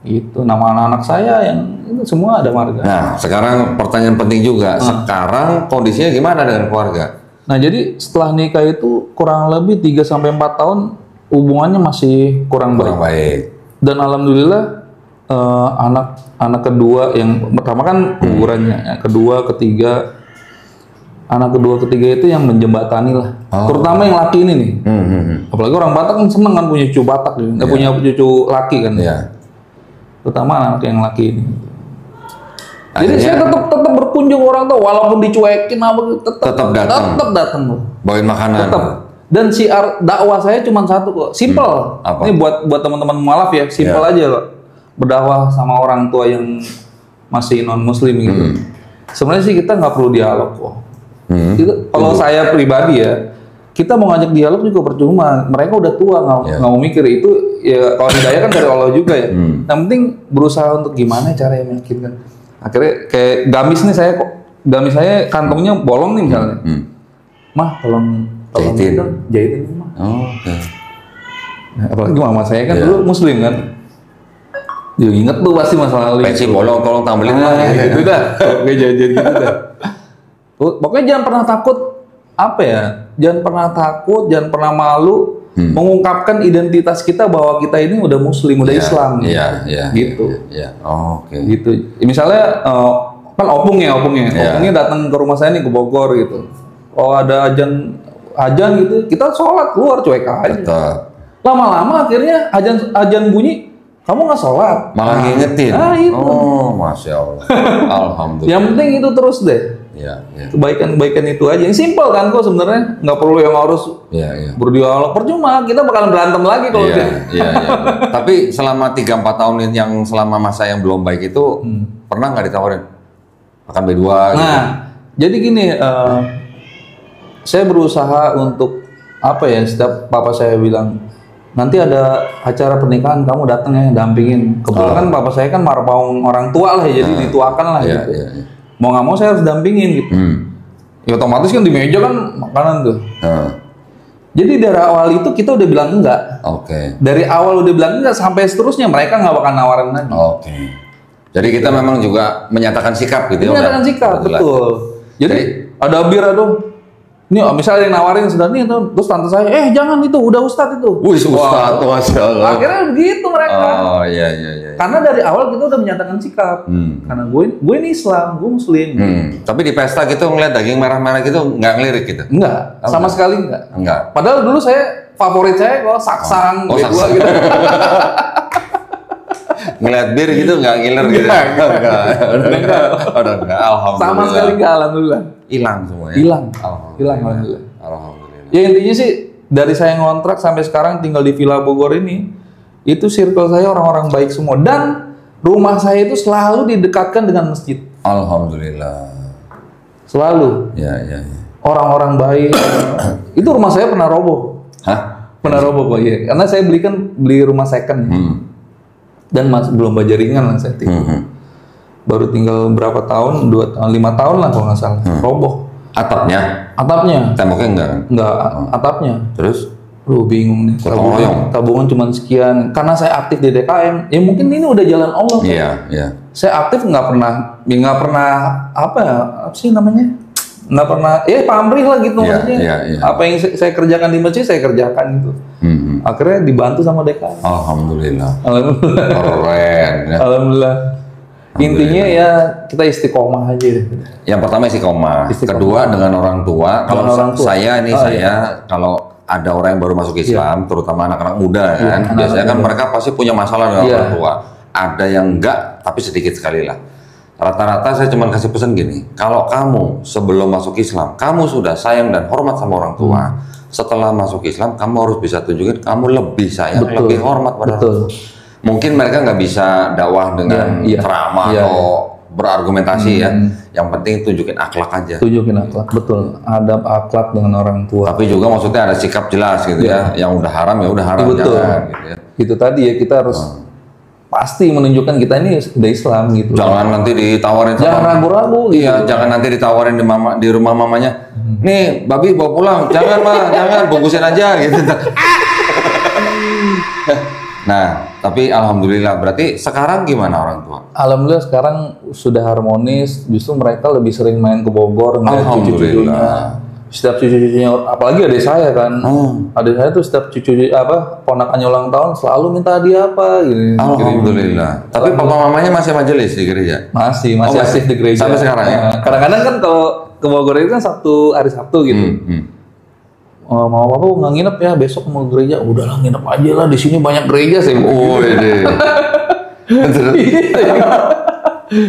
Itu nama anak-anak saya yang itu semua ada marga. Nah, sekarang pertanyaan penting juga. Sekarang kondisinya gimana dengan keluarga? Nah, jadi setelah nikah itu kurang lebih 3 sampai 4 tahun hubungannya masih kurang baik. Dan alhamdulillah anak kedua yang pertama kan kuburannya, yang kedua, ketiga, anak kedua, ketiga itu yang menjembatani lah. Terutama yang laki ini nih. Apalagi orang Batak kan seneng kan punya cucu Batak, punya cucu laki kan. Terutama anak yang laki ini. Jadi saya tetap berkunjung orang tuh, walaupun dicuekin apa tetap datang. Bawain makanan. Tetap. Dan siar dakwah saya cuma satu kok, simple. Ini buat teman-teman mualaf ya, simple aja loh. Berdakwah sama orang tua yang masih non muslim gitu. Sebenarnya sih kita nggak perlu dialog kok. Kalau saya pribadi ya, kita mau ngajak dialog juga percuma. Mereka udah tua, nggak mau mikir itu. Ya kalau hidayah kan dari Allah juga ya. Yang penting berusaha untuk gimana cara yang meyakinkan. Akhirnya kayak gamis nih gamis saya kantongnya bolong nih misalnya. Mah tolong jahitin mah. Oke. Nah, apalagi mama saya kan dulu muslim kan. Dia inget tuh pasti masa lalu. Peci bolong tolong tambelin lah. Gitu dah. Oke jadi gitu dah. Pokoknya jangan pernah takut jangan pernah takut, jangan pernah malu mengungkapkan identitas kita bahwa kita ini udah muslim, udah Islam. Gitu. Oke. Gitu. Misalnya kan opungnya datang ke rumah saya nih ke Bogor gitu. Oh ada ajan gitu, kita sholat keluar cuek aja. Lama-lama akhirnya ajan bunyi, kamu nggak sholat. Malah ngingetin. Itu. Oh, Masya Allah. Alhamdulillah. Yang penting itu terus deh. Kebaikan itu aja. Yang simpel kan kok sebenarnya, nggak perlu yang harus berdialog. Percuma kita bakalan berantem lagi kalau Tapi selama 3-4 tahun yang selama masa yang belum baik itu pernah nggak ditawarin makan B2 gitu? Nah, jadi gini, saya berusaha untuk setiap papa saya bilang nanti ada acara pernikahan kamu datang ya dampingin. Kebetulan papa saya kan marpaung orang tua lah ya, jadi dituakan lah gitu. Mau nggak mau saya harus dampingin gitu. Ya otomatis kan di meja kan makanan tuh. Jadi dari awal itu kita udah bilang enggak. Dari awal udah bilang enggak sampai seterusnya mereka nggak bakal nawarin lagi. Jadi kita memang juga menyatakan sikap gitu. Menyatakan sikap, betul. Jadi ada bir aduh. Nih misalnya yang nawarin sudah nih terus tante saya, jangan itu udah ustadz itu. Ustadz, Masya Allah. Akhirnya begitu mereka. Iya. Karena dari awal kita udah menyatakan sikap. Karena gue ini Islam, gue Muslim. Tapi di pesta gitu ngeliat daging merah-merah gitu nggak ngelirik gitu? Enggak, sama sekali enggak. Padahal dulu favorit saya kok saksang, B2 gitu. Ngeliat bir gitu nggak ngiler gitu? Enggak. Alhamdulillah. Sama sekali enggak, alhamdulillah. Hilang semuanya. Hilang, alhamdulillah. Ya intinya sih dari saya ngontrak sampai sekarang tinggal di Villa Bogor ini, itu circle saya orang-orang baik semua dan rumah saya itu selalu didekatkan dengan masjid. Alhamdulillah. Selalu. Ya. Orang-orang baik. Itu rumah saya pernah roboh. Pernah roboh kok ya. Karena saya beli rumah second. Dan masih belum bajaringan lah saya tinggal. Baru tinggal berapa tahun, 5 tahun lah kalau nggak salah, roboh. Atapnya? Atapnya. Temboknya enggak kan? Enggak, atapnya. Terus? bingung nih. Gotong royong. Tabungan cuma sekian. Karena saya aktif di DKM, ya mungkin ini udah jalan Allah. Iya, iya. Saya aktif nggak pernah apa sih namanya? Nggak pernah, pamrih lah gitu maksudnya. Iya. Apa yang saya kerjakan di masjid saya kerjakan gitu. Akhirnya dibantu sama DKM. Alhamdulillah. Alhamdulillah. Keren. Ya. Alhamdulillah. Intinya ya kita istiqomah aja deh. Yang pertama istiqomah. Kedua dengan orang tua. Kalau saya kalau ada orang yang baru masuk Islam, terutama anak-anak muda kan, biasanya kan mereka pasti punya masalah dengan orang tua. Ada yang enggak, tapi sedikit sekali lah. Rata-rata saya cuma kasih pesan gini, kalau kamu sebelum masuk Islam, kamu sudah sayang dan hormat sama orang tua. Setelah masuk Islam, kamu harus bisa tunjukin kamu lebih sayang, lebih hormat pada orang tua. Mungkin mereka nggak bisa dakwah dengan ceramah atau berargumentasi ya. Yang penting tunjukin akhlak aja. Tunjukin akhlak, betul. Adab akhlak dengan orang tua. Tapi juga maksudnya ada sikap jelas gitu ya. Yang udah haram ya udah haram, betul. Jangan gitu ya. Itu tadi ya, kita harus pasti menunjukkan kita ini udah Islam gitu. Jangan nanti ditawarin jangan ragu-ragu gitu. Iya, jangan nanti ditawarin di rumah mamanya. Nih, babi bawa pulang. Jangan mah, jangan bungkusin aja gitu. Nah, tapi alhamdulillah, berarti sekarang gimana orang tua? Alhamdulillah sekarang sudah harmonis, justru mereka lebih sering main ke Bogor ngeliat cucu-cucunya. Setiap cucu-cucunya, apalagi adik saya kan, adik saya tuh setiap ponakannya ulang tahun selalu minta hadiah apa gitu. Alhamdulillah. Tapi papa mamanya masih majelis di gereja? Masih aktif di gereja. Sampai sekarang ya? Kadang-kadang kan kalau ke Bogor itu kan hari Sabtu gitu. Mau apa nggak nginep ya, besok mau gereja, udahlah nginep aja lah, di sini banyak gereja sih. Oh ini.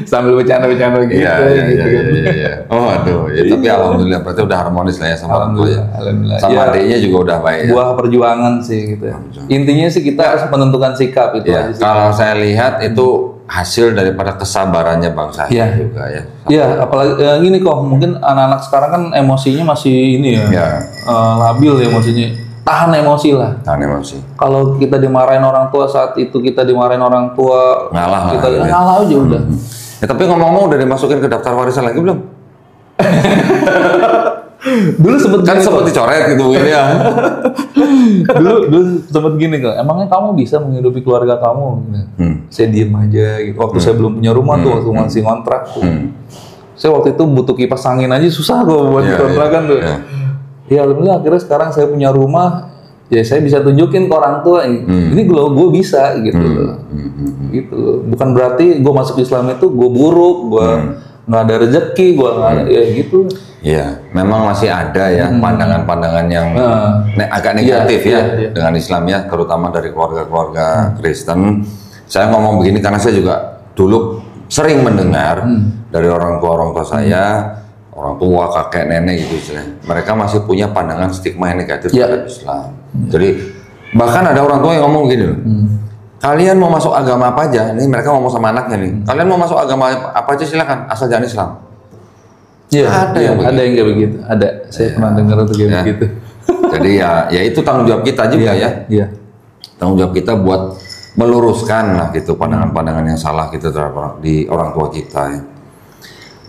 Sambil bercanda-bercanda gitu. Iya. Oh aduh, ya, tapi alhamdulillah berarti udah harmonis lah ya sama orang tua ya. Alhamdulillah. Sama adiknya juga udah baik ya. Buah perjuangan sih gitu. Intinya sih kita harus menentukan sikap itu aja sih. Kalau saya lihat itu hasil daripada kesabarannya bangsa juga ya. Iya, apalagi gini kok, mungkin anak-anak sekarang kan emosinya masih ini ya. Labil ya emosinya. Tahan emosi lah. Tahan emosi. Kalau kita dimarahin orang tua saat itu, kita dimarahin orang tua, ngalah aja udah. Ya, tapi ngomong-ngomong udah dimasukin ke daftar warisan lagi belum? Dulu sempet dicoret gitu mungkin ya. dulu sempet gini kok. Emangnya kamu bisa menghidupi keluarga kamu? Saya diem aja gitu. Waktu saya belum punya rumah tuh, waktu masih ngontrak. Saya waktu itu butuh kipas angin aja susah kok buat kontrakan tuh. Ya alhamdulillah akhirnya sekarang saya punya rumah, ya saya bisa tunjukin ke orang tua ini gue bisa gitu. Gitu. Bukan berarti gue masuk Islam itu gue buruk, gue nggak ada rezeki, gue nggak ya gitu. Iya, memang masih ada ya pandangan-pandangan yang agak negatif dengan Islam ya, terutama dari keluarga-keluarga Kristen. Saya ngomong begini karena saya juga dulu sering mendengar dari orang tua saya. Orang tua, kakek, nenek gitu istilahnya. Mereka masih punya pandangan stigma yang negatif terhadap Islam. Jadi bahkan ada orang tua yang ngomong gini loh. Kalian mau masuk agama apa aja? Nih mereka ngomong sama anaknya nih. Kalian mau masuk agama apa aja silakan, asal jangan Islam. Iya, ada yang kayak begitu. Ada. Saya pernah dengar tuh kayak begitu. Jadi ya itu tanggung jawab kita juga ya. Iya. Tanggung jawab kita buat meluruskan lah gitu pandangan-pandangan yang salah gitu terhadap orang tua kita ya.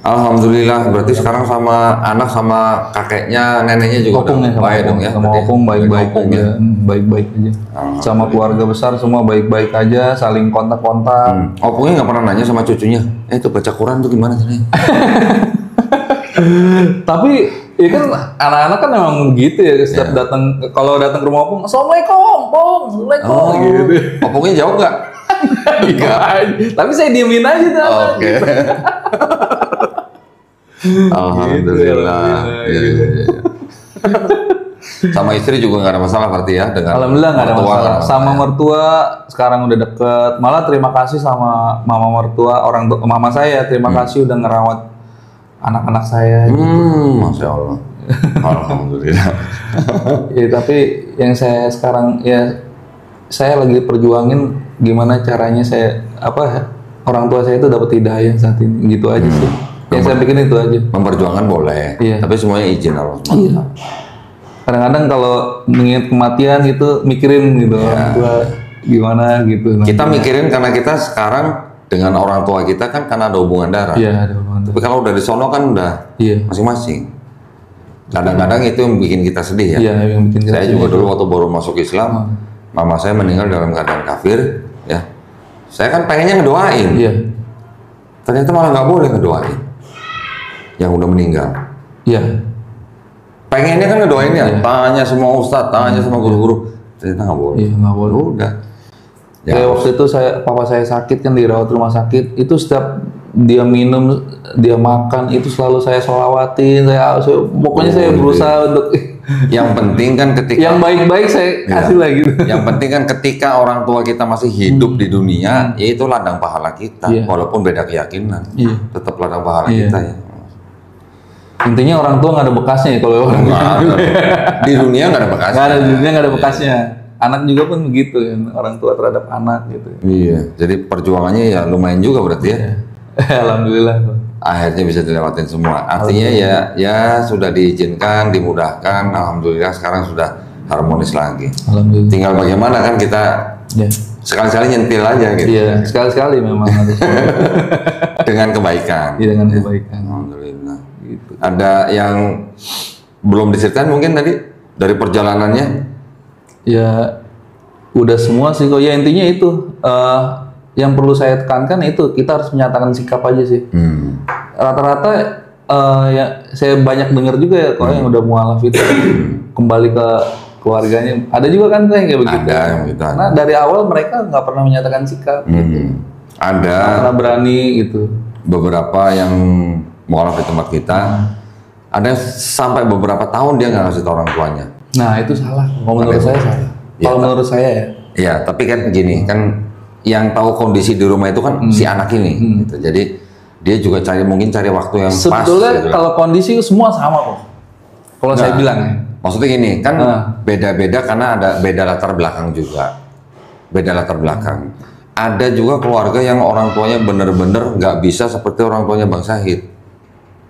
Alhamdulillah, berarti sekarang sama anak sama kakeknya, neneknya juga baik dong ya. Sama opung baik-baik aja, baik-baik aja. Sama keluarga besar semua baik-baik aja, saling kontak-kontak. Opungnya nggak pernah nanya sama cucunya, itu baca Quran tuh gimana sih? Tapi ya kan anak-anak kan memang begitu ya, setiap kalau datang ke rumah opung, assalamualaikum, pong, assalamualaikum. Gitu. Opungnya jawab nggak? Enggak. Tapi saya diemin aja tuh. Oke. Alhamdulillah. Iya. Sama istri juga nggak ada masalah berarti ya dengan alhamdulillah nggak ada masalah. Sama mertua sekarang udah deket. Malah terima kasih sama mama mertua mama saya. Terima kasih udah ngerawat anak-anak saya. Masya Allah. Alhamdulillah. Ya, tapi yang saya sekarang saya lagi perjuangin gimana caranya orang tua saya itu dapat hidayah saat ini. Gitu aja sih. Yang saya bikin itu aja. Memperjuangkan boleh, tapi semuanya izin Allah. Iya. Kadang-kadang kalau mengingat kematian gitu, mikirin gitu orang tua gimana gitu. Kita mikirin karena kita sekarang dengan orang tua kita kan karena ada hubungan darah. Iya, ada hubungan darah. Tapi kalau udah di sono kan udah masing-masing. Kadang-kadang itu yang bikin kita sedih ya. Iya, yang bikin kita saya sedih juga dulu waktu baru masuk Islam, mama saya meninggal dalam keadaan kafir, ya. Saya kan pengennya ngedoain. Iya. Ternyata malah nggak boleh ngedoain yang udah meninggal. Iya. Pengennya kan ngedoainnya, tanya semua ustadz, tanya semua guru-guru. Ternyata nggak boleh. Iya, nggak boleh. Udah. Ya, kayak waktu itu papa saya sakit kan dirawat rumah sakit, itu setiap dia minum, dia makan itu selalu saya selawatin, pokoknya saya berusaha untuk yang penting kan ketika yang baik-baik saya kasih lah gitu. Yang penting kan ketika orang tua kita masih hidup di dunia, ya itu ladang pahala kita, walaupun beda keyakinan, tetap ladang pahala kita ya. Intinya orang tua nggak ada bekasnya ya kalau orang di dunia nggak ada bekasnya. Nggak ada, di dunia nggak ada bekasnya. Anak juga pun begitu ya, orang tua terhadap anak gitu. Iya, jadi perjuangannya ya lumayan juga berarti ya. Alhamdulillah. Akhirnya bisa dilewatin semua. Artinya ya sudah diizinkan, dimudahkan. Alhamdulillah sekarang sudah harmonis lagi. Alhamdulillah. Tinggal bagaimana kan kita sekali-sekali nyentil aja gitu. Iya, sekali-sekali memang harus. Dengan kebaikan. Iya, dengan kebaikan. Alhamdulillah. Gitu. Ada yang belum diceritain mungkin tadi dari perjalanannya? Ya udah semua sih kok. Ya intinya itu yang perlu saya tekankan itu kita harus menyatakan sikap aja sih. Rata-rata ya saya banyak dengar juga ya kalau yang udah mualaf itu kembali ke keluarganya. Ada juga kan kayak begitu. Ada yang gitu. Nah dari awal mereka nggak pernah menyatakan sikap. Gitu. Ada. Nggak pernah berani gitu. Beberapa yang mualaf di tempat kita, ada sampai beberapa tahun dia nggak ngasih tahu orang tuanya. Nah itu salah. Kalau menurut saya salah. Kalau menurut saya ya. Iya, tapi kan gini kan yang tahu kondisi di rumah itu kan si anak ini. Gitu. Jadi dia juga mungkin cari waktu yang pas. Sebetulnya gitu. kalau kondisi semua sama kok. Kalau saya bilang ya. Maksudnya gini kan beda-beda karena ada beda latar belakang juga. Beda latar belakang. Ada juga keluarga yang orang tuanya bener-bener nggak bisa seperti orang tuanya Bang Syahid.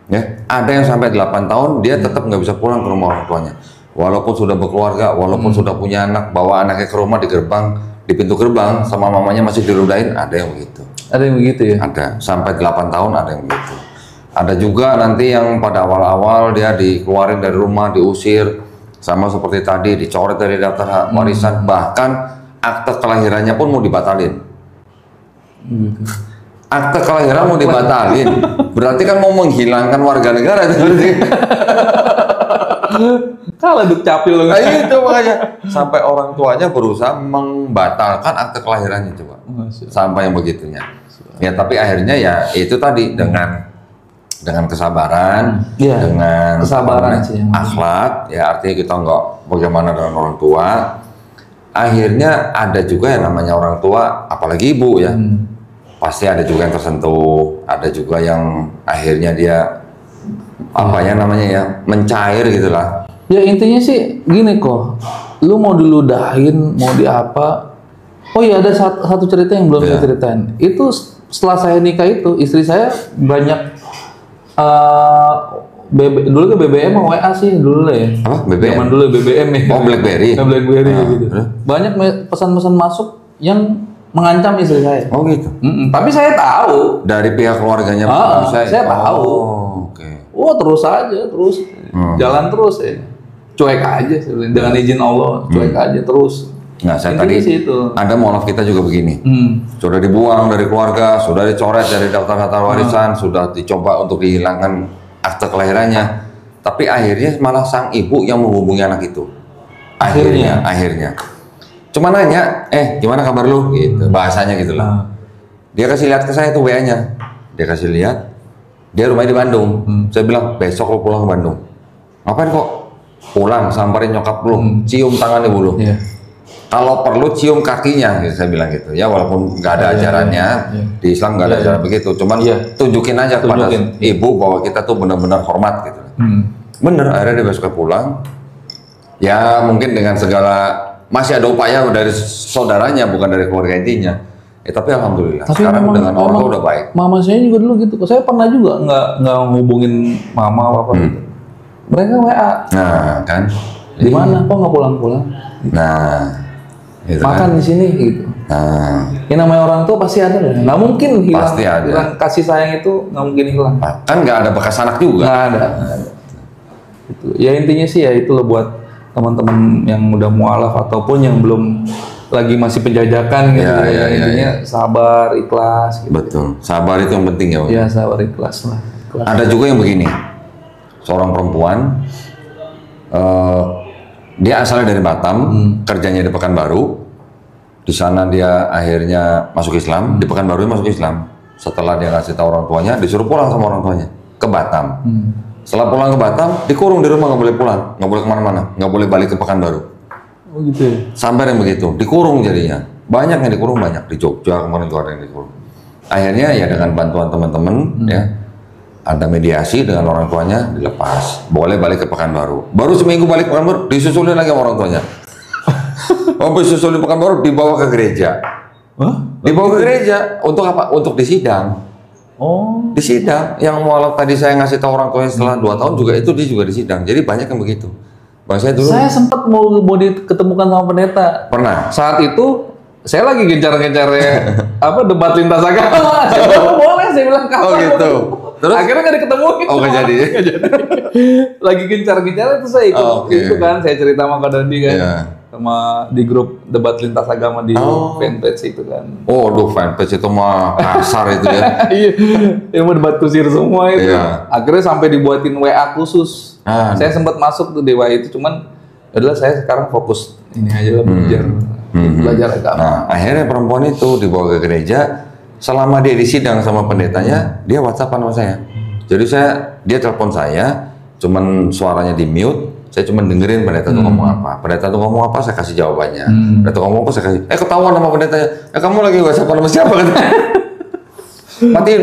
Ya, ada yang sampai 8 tahun dia tetap nggak bisa pulang ke rumah orang tuanya. Walaupun sudah berkeluarga, walaupun sudah punya anak, bawa anaknya ke rumah di gerbang, di pintu gerbang sama mamanya masih diludahin, ada yang begitu. Ada yang begitu ya? Ada, sampai 8 tahun ada yang begitu. Ada juga nanti yang pada awal-awal dia dikeluarin dari rumah, diusir, sama seperti tadi, dicoret dari daftar warisan, bahkan akte kelahirannya pun mau dibatalin. Akte kelahiran mau dibatalin, berarti kan mau menghilangkan warga negara berarti. Kalah dukcapil loh. Nah, itu makanya sampai orang tuanya berusaha membatalkan akte kelahirannya coba. Sampai yang begitunya. Ya tapi akhirnya ya itu tadi dengan kesabaran, dengan kesabaran sih, akhlak, ya artinya kita nggak bagaimana dengan orang tua. Akhirnya ada juga yang namanya orang tua, apalagi ibu ya. Pasti ada juga yang tersentuh, ada juga yang akhirnya dia apa ya namanya ya mencair gitulah. Ya intinya sih gini kok, lu mau diludahin, mau di apa? Oh iya ada satu cerita yang belum saya ceritain. Itu setelah saya nikah itu istri saya banyak dulu ke BBM sama WA sih dulu ya. Apa? BBM? Zaman dulu BBM ya. Oh BlackBerry. BlackBerry gitu. Banyak pesan-pesan masuk yang mengancam istri saya. Oh gitu. Tapi saya tahu dari pihak keluarganya. saya tahu. Oh terus aja terus jalan terus ya. Cuek aja dengan izin Allah, cuek aja terus. Nah, saya tadi ada mualaf kita juga begini. Sudah dibuang dari keluarga, sudah dicoret dari daftar warisan, sudah dicoba untuk dihilangkan akte kelahirannya. Tapi akhirnya malah sang ibu yang menghubungi anak itu. Akhirnya. Cuma nanya, gimana kabar lu? Gitu, bahasanya gitulah. Dia kasih lihat ke saya tuh WA-nya. Dia kasih lihat, dia rumahnya di Bandung. Saya bilang, besok lu pulang ke Bandung. Ngapain kok? Pulang, samperin nyokap lu, cium tangannya dulu. Kalau perlu cium kakinya, gitu, saya bilang gitu. Ya walaupun nggak ada ajarannya, di Islam nggak ada ajaran begitu. Cuman tunjukin aja kepada ibu bahwa kita tuh benar-benar hormat gitu. Bener, akhirnya dia besok pulang. Ya mungkin dengan segala masih ada upaya dari saudaranya, bukan dari keluarga intinya. Tapi alhamdulillah. Tapi sekarang dengan orang udah baik. Mama saya juga dulu gitu. Saya pernah juga nggak ngubungin mama apa gitu. Mereka WA. Nah kan. Di mana? Kok nggak pulang-pulang? Nah. Gitu makan kan? Di sini gitu. Nah. Yang namanya orang tua pasti ada loh. Nggak mungkin hilang. Pasti ada. Hilang kasih sayang itu nggak mungkin hilang. Kan nggak ada bekas anak juga. Nggak ada. Gitu. Ya intinya sih ya itu loh buat teman-teman yang udah mualaf ataupun yang belum lagi masih penjajakan gitu intinya sabar, ikhlas gitu. Betul, sabar itu yang penting ya. Ya sabar, ikhlas lah. Ikhlas. Ada juga yang begini, seorang perempuan dia asalnya dari Batam, kerjanya di Pekanbaru. Di sana dia akhirnya masuk Islam, di Pekanbaru dia masuk Islam. Setelah dia ngasih tahu orang tuanya, disuruh pulang sama orang tuanya ke Batam. Setelah pulang ke Batam, dikurung di rumah, nggak boleh pulang, nggak boleh kemana-mana, nggak boleh balik ke Pekanbaru. Oh gitu ya? Sampai yang begitu, dikurung jadinya. Banyak yang dikurung, banyak di Jogja kemarin tuh ada yang dikurung. Akhirnya ya dengan bantuan teman-teman ya, ada mediasi dengan orang tuanya, dilepas, boleh balik ke Pekanbaru. Baru seminggu balik ke Pekanbaru, disusulin lagi sama orang tuanya. Disusulin Pekanbaru, dibawa ke gereja. Dibawa ke gereja untuk apa? Untuk disidang. Oh. Disidang. Yang mualaf tadi saya ngasih tahu orang tuanya setelah 2 tahun juga itu dia juga disidang. Jadi banyak yang begitu. Bang saya dulu. Saya sempat mau diketemukan sama pendeta. Pernah. Saat itu saya lagi gencar-gencarnya debat lintas agama. Boleh saya bilang kapan. Oh gitu. Terus akhirnya nggak diketemuin. Oh nggak jadi. Lagi gencar-gencar itu saya ikut. Itu kan saya cerita sama Kak Dandi kan. Sama di grup debat lintas agama di fanpage itu kan. Oh, fanpage itu mah kasar itu ya. Iya, yang mau debat kusir semua itu. Akhirnya sampai dibuatin WA khusus. Saya sempat masuk tuh di WA itu, cuman adalah saya sekarang fokus ini aja lah belajar agama. Nah, akhirnya perempuan itu dibawa ke gereja. Selama dia disidang sama pendetanya, dia WhatsAppan sama saya. Jadi dia telepon saya, cuman suaranya di mute. Saya cuma dengerin pendeta tuh ngomong apa. Pendeta tuh ngomong apa, saya kasih jawabannya. Pendeta ngomong apa, saya kasih. Ketahuan sama pendetanya. Kamu lagi WhatsApp sama siapa kan? matiin,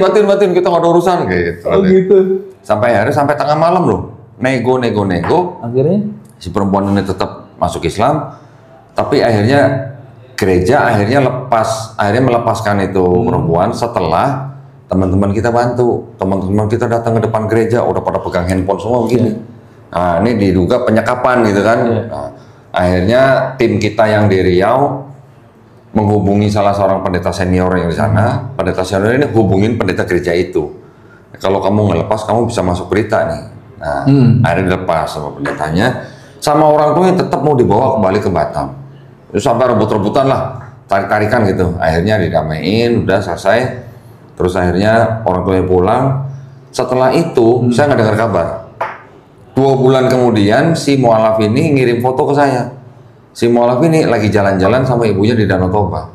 kita nggak ada urusan gitu. Oh gitu. Sampai tengah malam loh. Nego. Akhirnya si perempuan ini tetap masuk Islam, tapi akhirnya gereja akhirnya melepaskan itu perempuan setelah teman-teman kita bantu. Teman-teman kita datang ke depan gereja, udah pada pegang handphone semua begini. Nah, ini diduga penyekapan gitu kan. Nah, akhirnya tim kita yang di Riau menghubungi salah seorang pendeta senior yang di sana. Pendeta senior ini hubungin pendeta gereja itu. Kalau kamu ngelepas, kamu bisa masuk berita nih. Nah, akhirnya dilepas sama pendetanya. Sama orang tuanya tetap mau dibawa kembali ke Batam. Terus sampai rebut-rebutan lah, tarik-tarikan gitu. Akhirnya didamaiin, udah selesai. Terus akhirnya orang tuanya pulang. Setelah itu, saya nggak dengar kabar. 2 bulan kemudian si mualaf ini ngirim foto ke saya. Si mualaf ini lagi jalan-jalan sama ibunya di Danau Toba.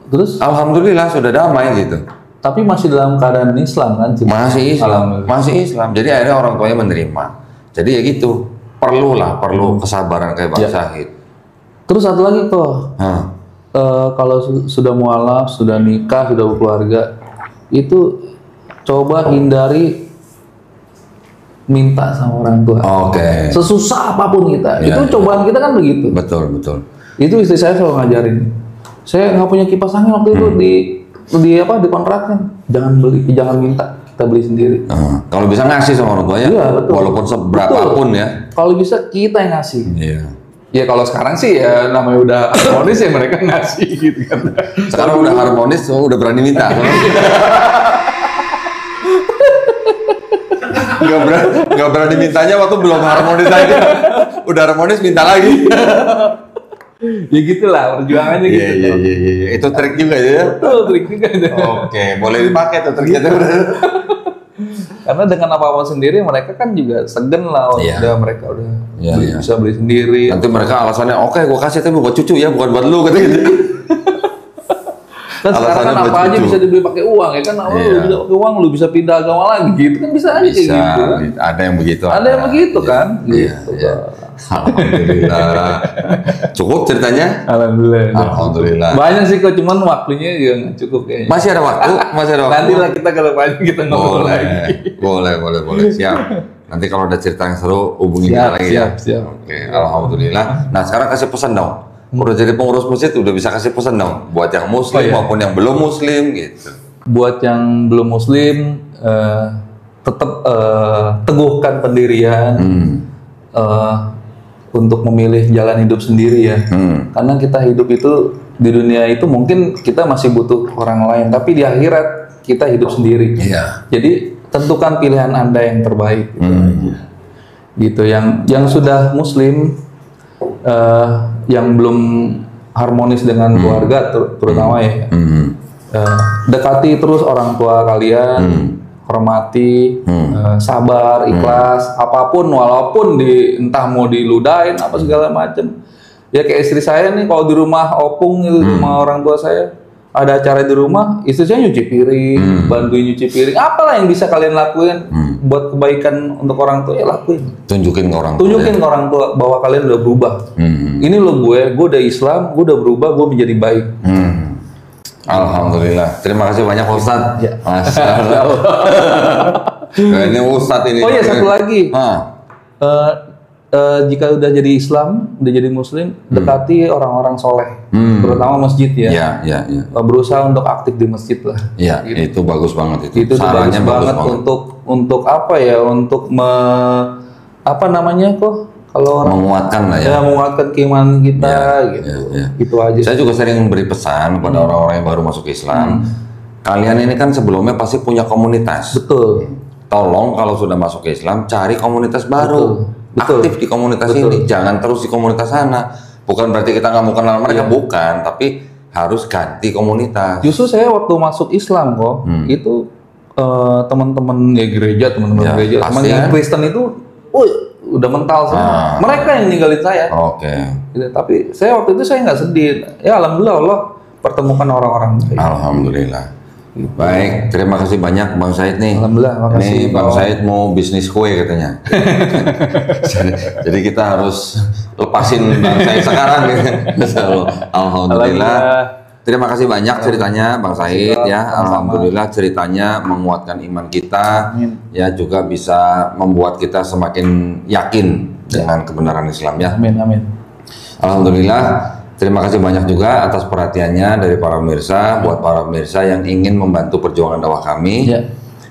Terus? Alhamdulillah sudah damai gitu. Tapi masih dalam keadaan Islam kan? Masih Islam. Jadi akhirnya orang tuanya menerima. Jadi ya gitu. Perlu kesabaran kayak Bang Syahid. Terus satu lagi kok. Kalau sudah mualaf, sudah nikah, sudah berkeluarga, itu coba hindari minta sama orang tua. Sesusah apapun kita. Itu cobaan kita kan begitu. Betul. Itu istri saya selalu ngajarin. Saya nggak punya kipas angin waktu itu di kontrakan. Jangan minta, kita beli sendiri. Kalau bisa ngasih sama orang tuanya, walaupun seberapapun ya. Kalau bisa kita yang ngasih. Iya. Ya kalau sekarang sih ya namanya udah harmonis ya mereka ngasih gitu kan. Sekarang udah harmonis, udah berani minta. Nggak berani mintanya waktu belum harmonis aja. Udah harmonis minta lagi. Ya gitulah perjuangannya gitu. Iya. Itu trik juga ya. Betul, trik juga. Oke, boleh dipakai tuh triknya. Karena dengan apa-apa sendiri mereka kan juga segen lah. Mereka udah bisa beli sendiri. Nanti mereka alasannya gue kasih tapi buat cucu ya, bukan buat lu kata gitu. Dan sekarang kan apa aja bisa dibeli pakai uang ya kan, lu bisa pakai uang, lu bisa pindah agama lagi gitu kan, bisa aja kayak gitu. Ada yang begitu. Ada yang begitu kan. Gitu. Alhamdulillah. Cukup ceritanya? Alhamdulillah. Banyak sih kok, cuman waktunya juga nggak cukup kayaknya. Masih ada waktu. Nanti lah kita kalau banyak kita ngobrol lagi. Boleh. Siap. Nanti kalau ada cerita yang seru hubungi kita lagi ya. Siap. Oke, alhamdulillah. Nah sekarang kasih pesan dong. Udah jadi pengurus masjid udah bisa kasih pesan dong buat yang muslim maupun yang belum muslim gitu. Buat yang belum muslim tetap teguhkan pendirian untuk memilih jalan hidup sendiri ya. Karena kita hidup itu di dunia itu mungkin kita masih butuh orang lain, tapi di akhirat kita hidup sendiri. Iya. Jadi tentukan pilihan Anda yang terbaik. Gitu. gitu. Yang sudah Muslim, yang belum harmonis dengan keluarga, terutama ya. Dekati terus orang tua kalian, hormati, sabar, ikhlas, apapun, walaupun entah mau diludahin apa segala macem. Ya kayak istri saya nih, kalau di rumah opung itu, rumah orang tua saya, ada acara di rumah, istri saya nyuci piring, bantuin nyuci piring, apalah yang bisa kalian lakuin buat kebaikan untuk orang tua, ya lakuin. Tunjukin ke orang tua. Tunjukin ke orang tua bahwa kalian udah berubah. Ini loh gue udah Islam, gue udah berubah, gue menjadi baik. Alhamdulillah. Terima kasih banyak Ustadz. Ya. Masya Allah. Ini Ustadz ini. Oh iya, satu lagi. Jika udah jadi Islam, udah jadi Muslim, dekati orang-orang soleh, terutama masjid ya. Ya. Berusaha untuk aktif di masjid lah. Iya, gitu. Itu bagus banget itu. Itu bagus banget untuk apa ya? Untuk apa namanya kok? Kalau orang menguatkan lah ya. Menguatkan keimanan kita gitu. Ya. Itu aja. Saya juga sering memberi pesan kepada orang-orang yang baru masuk Islam. Kalian ini kan sebelumnya pasti punya komunitas. Betul. Tolong kalau sudah masuk ke Islam, cari komunitas baru. Betul. Aktif di komunitas ini, jangan terus di komunitas sana. Bukan berarti kita nggak mau kenal mereka, bukan, tapi harus ganti komunitas. Justru saya waktu masuk Islam kok, itu teman-teman gereja, gereja, teman yang Kristen itu, udah mental semua. Mereka yang ninggalin saya. Oke. Gitu. Tapi saya waktu itu saya nggak sedih. Ya alhamdulillah Allah pertemukan orang-orang baik. Alhamdulillah. Baik, terima kasih banyak Bang Said nih. Alhamdulillah, makasih. Ini Bang Said mau bisnis kue katanya. jadi kita harus lepasin Bang Said sekarang gitu. Alhamdulillah. Terima kasih banyak ceritanya Bang Said ya. Alhamdulillah ceritanya menguatkan iman kita. Ya juga bisa membuat kita semakin yakin dengan kebenaran Islam ya. Amin. Alhamdulillah. Terima kasih banyak juga atas perhatiannya dari para pemirsa. Buat para pemirsa yang ingin membantu perjuangan dakwah kami,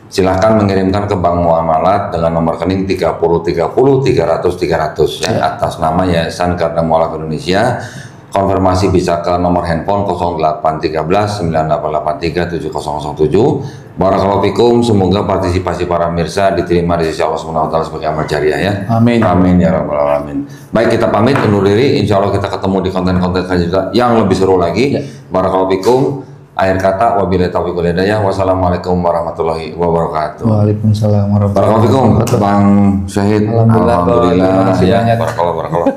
silahkan mengirimkan ke Bank Muamalat dengan nomor rekening 3030300300 ya, atas nama Yayasan Garda Mualaf Indonesia. Konfirmasi bisa ke nomor handphone 0813 9883 7007. Barakallahu fikum, semoga partisipasi para pemirsa diterima di sisi Allah SWT sebagai amal jariah ya. Amin. Amin ya rabbal alamin. Baik, kita pamit undur diri. Insya Allah kita ketemu di konten-konten selanjutnya yang lebih seru lagi. Barakallahu fikum. Akhir kata, wabillahi taufiq wal hidayah. Wassalamualaikum warahmatullahi wabarakatuh. Waalaikumsalam warahmatullahi wabarakatuh. Barakallahu fikum, Bang Syahid. Alhamdulillah. Ya, barakallahu.